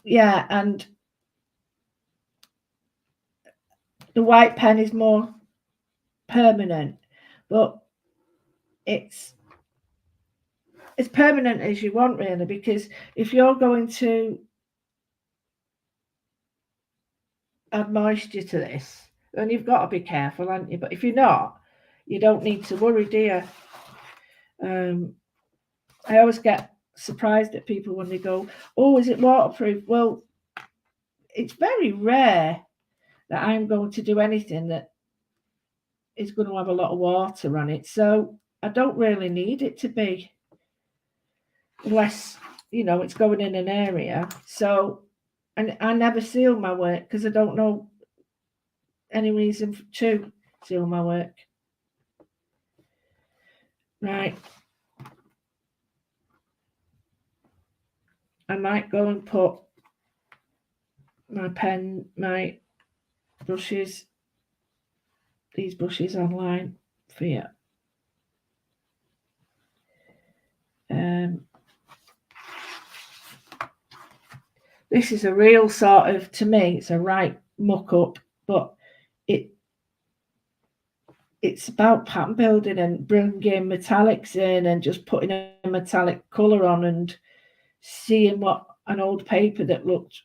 Yeah, and the white pen is more permanent, but it's as permanent as you want really, because if you're going to add moisture to this, then you've got to be careful, haven't you? But if you're not, you don't need to worry, do you? I always get surprised at people when they go, oh, is it waterproof? Well, it's very rare that I'm going to do anything that is going to have a lot of water on it. So I don't really need it to be, unless, it's going in an area. So, and I never seal my work because I don't know any reason to seal my work. Right. I might go and put my brushes, these brushes online for you. This is a real sort of, to me, it's a right muck up, but it's about pattern building and bringing metallics in and just putting a metallic colour on and seeing what an old paper that looked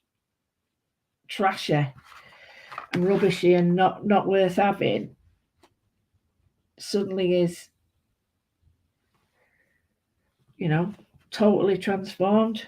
trashy and rubbishy and not worth having suddenly is, totally transformed.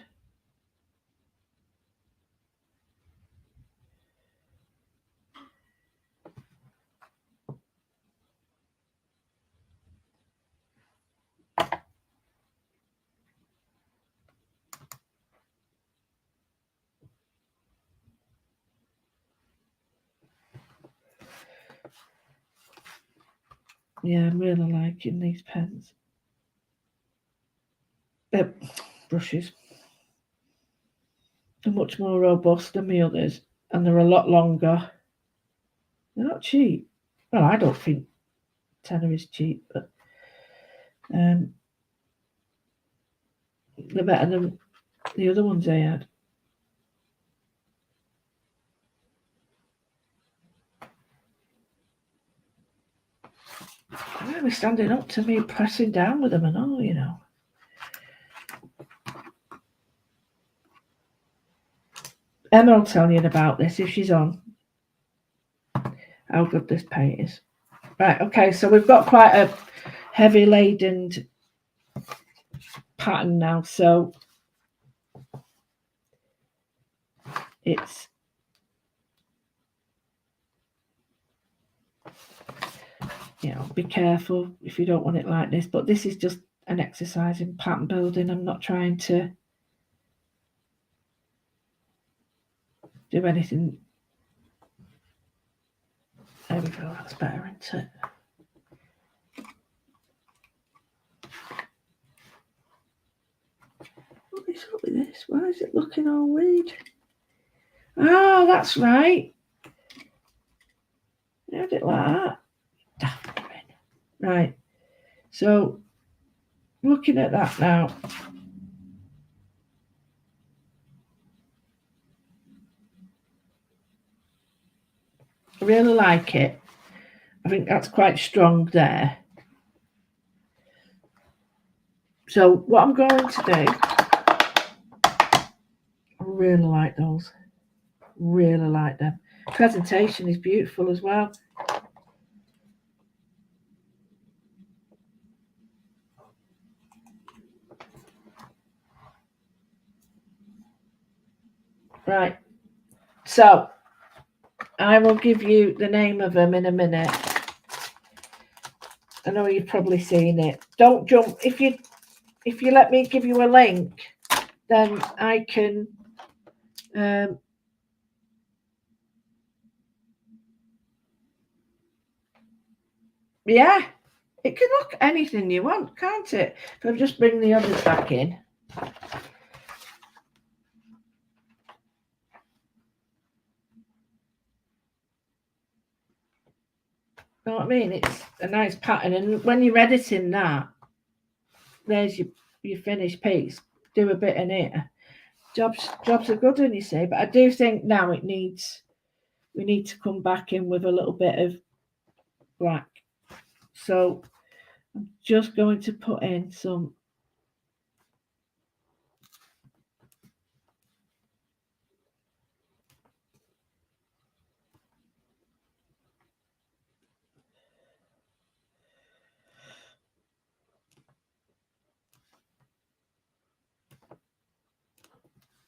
Yeah, I'm really liking these pens. Brushes. They're much more robust than the others, and they're a lot longer. They're not cheap. Well, I don't think tenner is cheap, but they're better than the other ones I had. Why are we standing up to me pressing down with them and all, Emma will tell you about this if she's on. How good this paint is. Right, okay, so we've got quite a heavy laden pattern now, so it's be careful if you don't want it like this, but this is just an exercise in pattern building. I'm not trying to do anything. There we go, that's better, isn't it? What is up with this? Why is it looking all weird? Oh, that's right. I had it like that. Right. So, looking at that now, I really like it. I think that's quite strong there. So what I'm going to do, I really like those. Really like them. Presentation is beautiful as well. Right. So I will give you the name of them in a minute. I know you've probably seen it. Don't jump. If you let me give you a link, then I can yeah, it can look anything you want, can't it? If I just bring the others back in. Know what I mean? It's a nice pattern, and when you're editing that, there's your finished piece. Do a bit in it. Jobs are good, and you see, but I do think now we need to come back in with a little bit of black. So I'm just going to put in some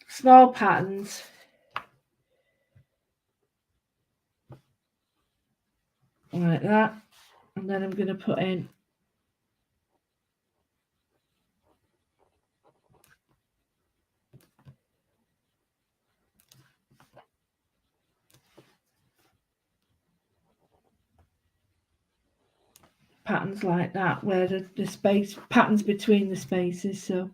small patterns. Like that, and then I'm going to put in patterns like that, where the space patterns between the spaces. So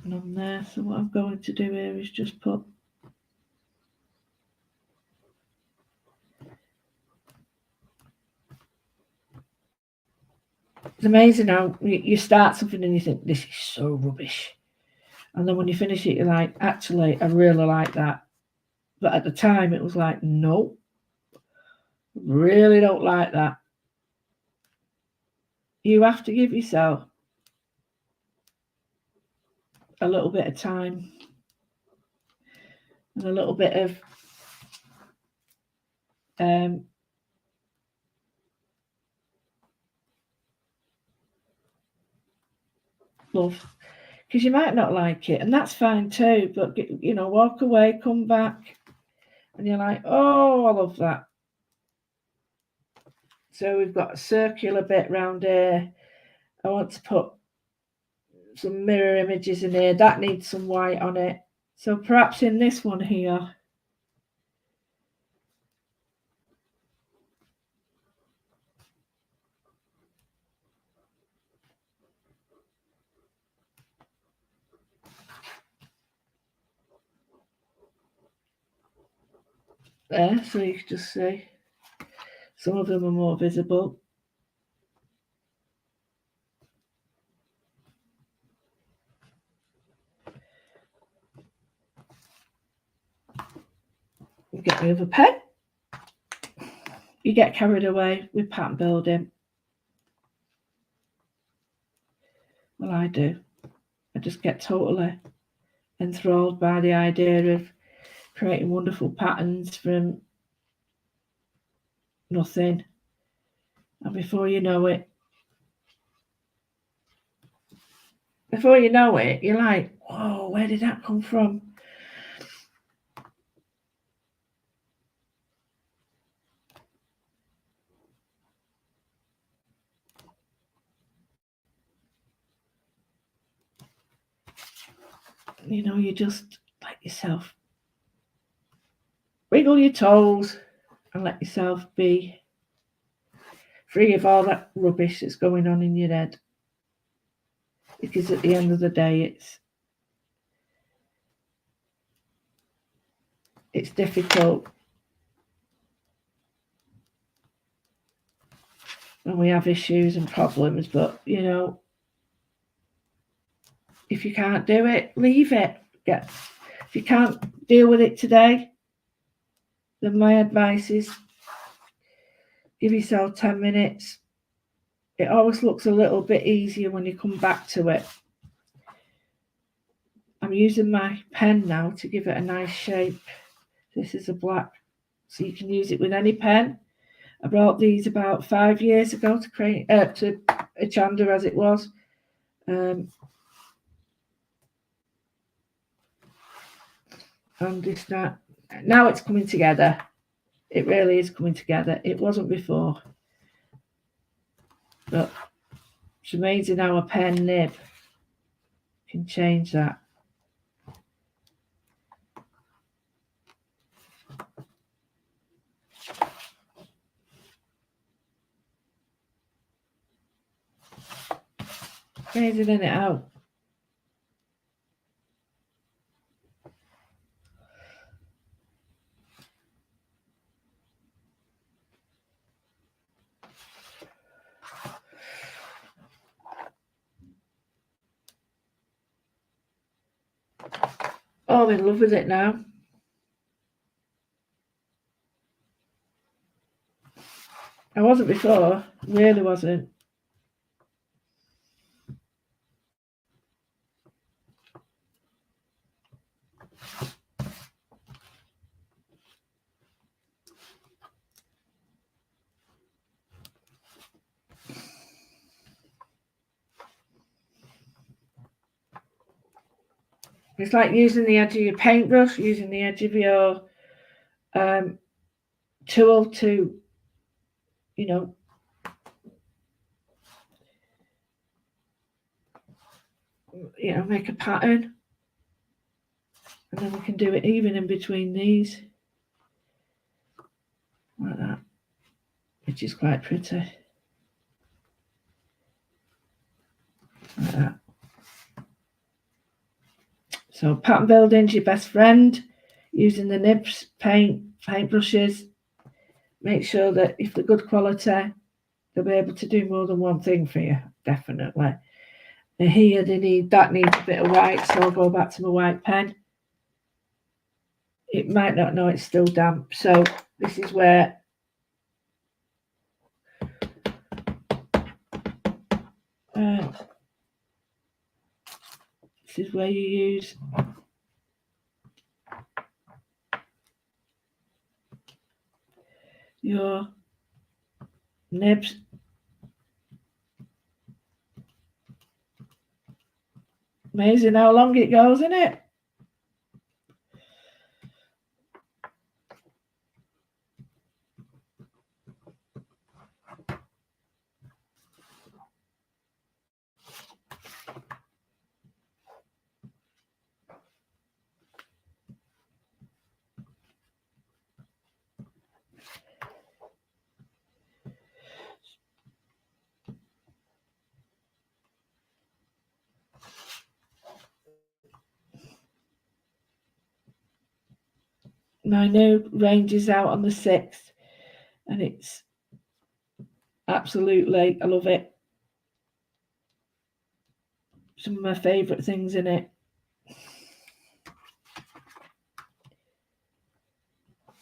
none there. So what I'm going to do here is just put it's amazing how you start something and you think this is so rubbish, and then when you finish it, you're like, actually, I really like that. But at the time, it was like, no, really don't like that. You have to give yourself a little bit of time and a little bit of love, because you might not like it, and that's fine too. But walk away, come back, and you're like, oh, I love that. So we've got a circular bit round here. I want to put some mirror images in here. That needs some white on it. So perhaps in this one here, there, so you can just see some of them are more visible. You get me with a pen. You get carried away with pattern building. Well, I do. I just get totally enthralled by the idea of creating wonderful patterns from nothing. And before you know it, you're like, whoa, where did that come from? You just let yourself wiggle your toes and let yourself be free of all that rubbish that's going on in your head. Because at the end of the day, it's difficult when we have issues and problems, but you know, if you can't do it, leave it. If you can't deal with it today, then my advice is give yourself 10 minutes. It always looks a little bit easier when you come back to it. I'm using my pen now to give it a nice shape. This is a black, so you can use it with any pen. I brought these about 5 years ago to create to Achanda as it was. And it's not, now it's coming together. It really is coming together. It wasn't before. But it's amazing how a pen nib can change that. Amazing, isn't it, out? Oh, I'm in love with it now. I wasn't before, really wasn't. It's like using the edge of your paintbrush, using the edge of your tool to, you know, make a pattern. And then we can do it even in between these, like that, which is quite pretty. Like that. So pattern building's your best friend. Using the nibs, paintbrushes. Make sure that if they're good quality, they'll be able to do more than one thing for you, definitely. And here that needs a bit of white, so I'll go back to my white pen. It might not know it's still damp, so this is where you use your nibs. Amazing how long it goes, isn't it? My new range is out on the 6th, and it's absolutely, I love it. Some of my favourite things in it.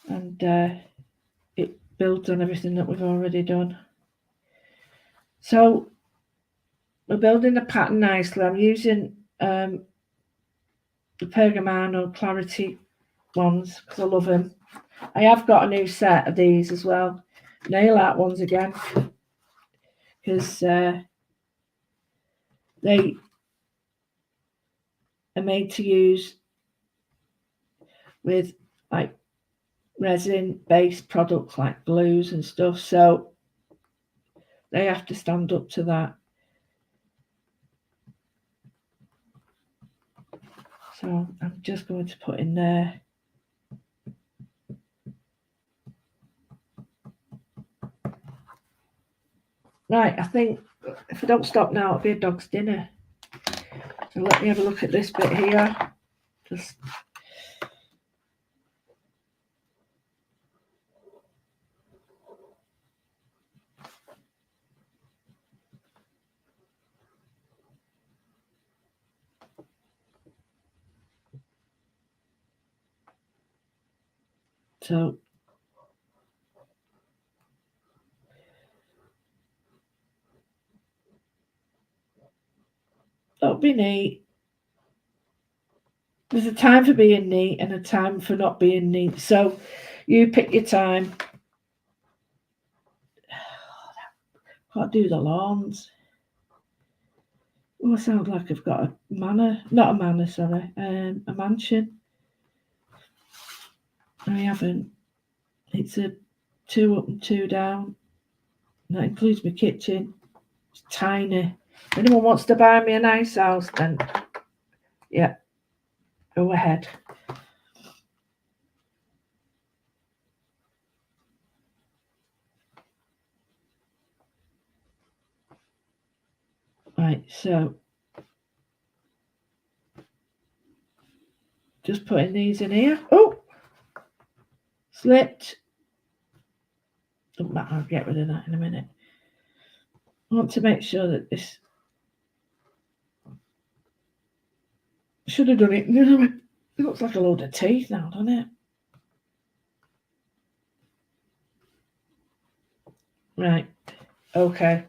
And it builds on everything that we've already done. So we're building the pattern nicely. I'm using the Pergamano Clarity ones because I love them. I have got a new set of these as well, nail art ones again, because they are made to use with like resin based products like glues and stuff, so they have to stand up to that. So I'm just going to put in there. Right, I think if I don't stop now, it'll be a dog's dinner. So let me have a look at this bit here. Just So don't be neat. There's a time for being neat and a time for not being neat. So you pick your time. Can't do the lawns. Oh, I sound like I've got a manor. Not a manor, sorry. A mansion. I haven't. It's a 2 up and 2 down. And that includes my kitchen. It's tiny. If anyone wants to buy me a nice house, then yeah, go ahead. Right, so just putting these in here. Oh, slipped. Doesn't matter, I'll get rid of that in a minute. I want to make sure that this. Should have done it. It looks like a load of teeth now, doesn't it? Right, okay.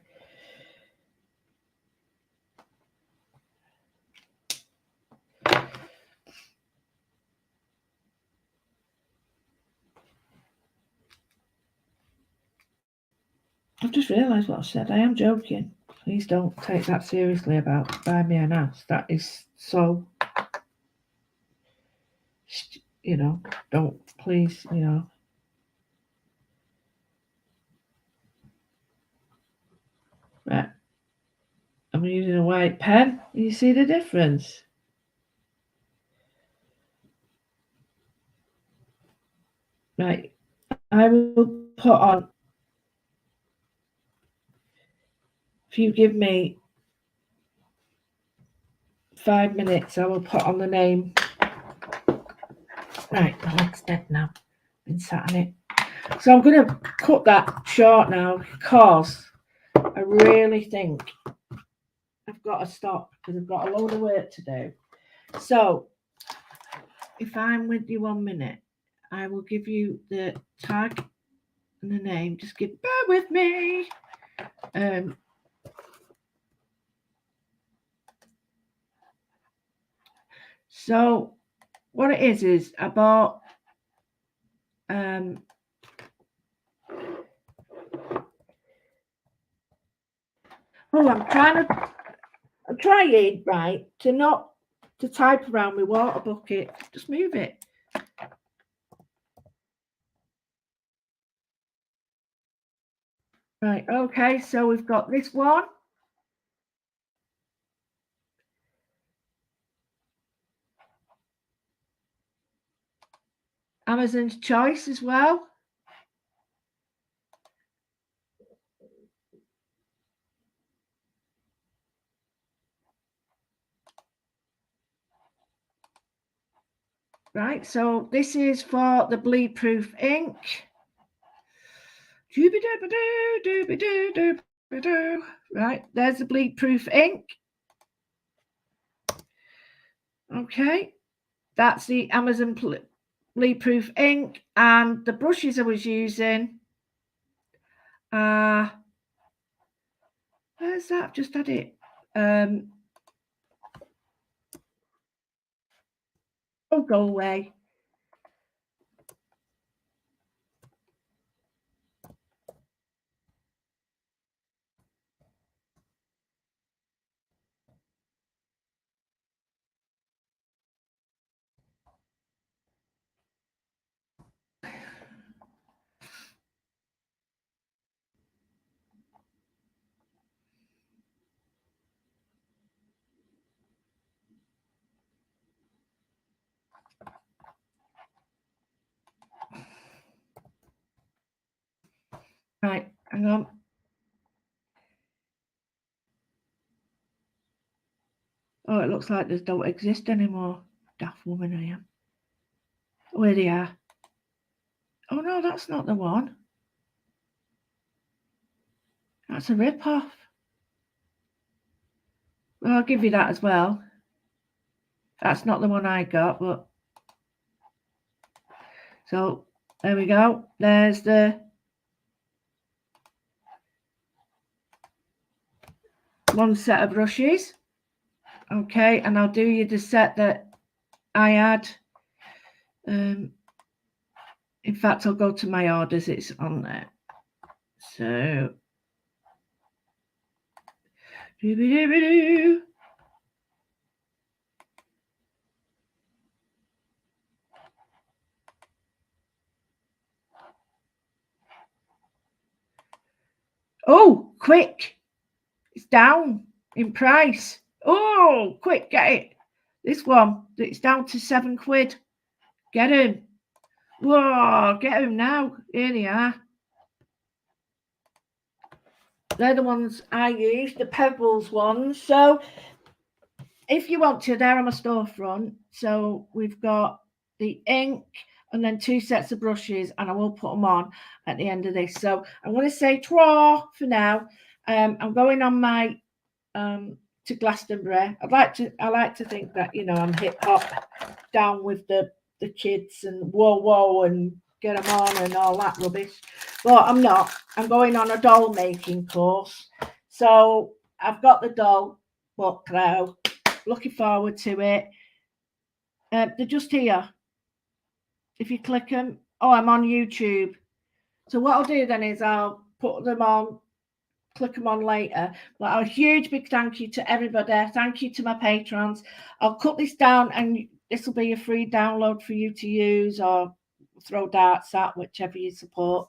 I've just realised what I said. I am joking. Please don't take that seriously about buying me an house. That is so, don't, please, Right. I'm using a white pen. You see the difference? Right. I will put on, if you give me 5 minutes, I will put on the name. Right, the leg's dead now. Been sat on it. So I'm going to cut that short now because I really think I've got to stop because I've got a load of work to do. So if I'm with you 1 minute, I will give you the tag and the name. Just bear with me. So what it is I bought I'm trying right to not to type around my water bucket. Just move it. Right, okay, so we've got this one. Amazon's Choice as well. Right, so this is for the bleed proof ink. Right, there's the bleed proof ink. Okay, that's the Amazon bleed proof ink, and the brushes I was using are where's that? I've just had it. Oh, go away. Right, hang on. Oh, it looks like they don't exist anymore. Daft woman I am. Where they are. Oh no, that's not the one. That's a rip-off. Well, I'll give you that as well. That's not the one I got, but so There we go. There's the one set of brushes. Okay, and I'll do you the set that I had. In fact, I'll go to my orders. It's on there. So, oh, quick! It's down in price. Oh, quick, get it. This one, it's down to £7. Get him. Whoa, get him now. Here they are. They're the ones I use, the Pebbles ones. So if you want to, they're on my storefront. So we've got the ink and then 2 sets of brushes, and I will put them on at the end of this. So I'm going to say twa for now. I'm going on my to Glastonbury. I like to think that, you know, I'm hip hop down with the kids and whoa and get them on and all that rubbish. But I'm not. I'm going on a doll making course. So I've got the doll book now. Looking forward to it. They're just here. If you click them, oh, I'm on YouTube. So what I'll do then is I'll put them on, click them on later. But a huge big thank you to everybody. Thank you to my patrons. I'll cut this down and this will be a free download for you to use or throw darts at, whichever you support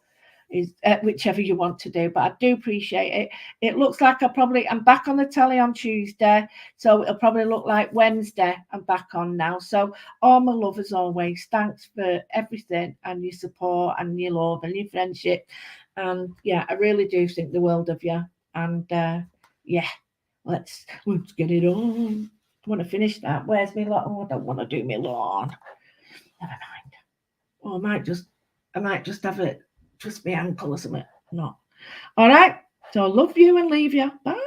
is whichever you want to do. But I do appreciate it. It looks like I'm back on the telly on Tuesday, so it'll probably look like Wednesday I'm back on now. So all my love as always, thanks for everything and your support and your love and your friendship. And yeah, I really do think the world of you. And yeah, let's get it on. I want to finish that. Where's my lawn? Oh, I don't want to do my lawn. Never mind. Or I might just have it twist my ankle or something. Not. All right. So I love you and leave you. Bye.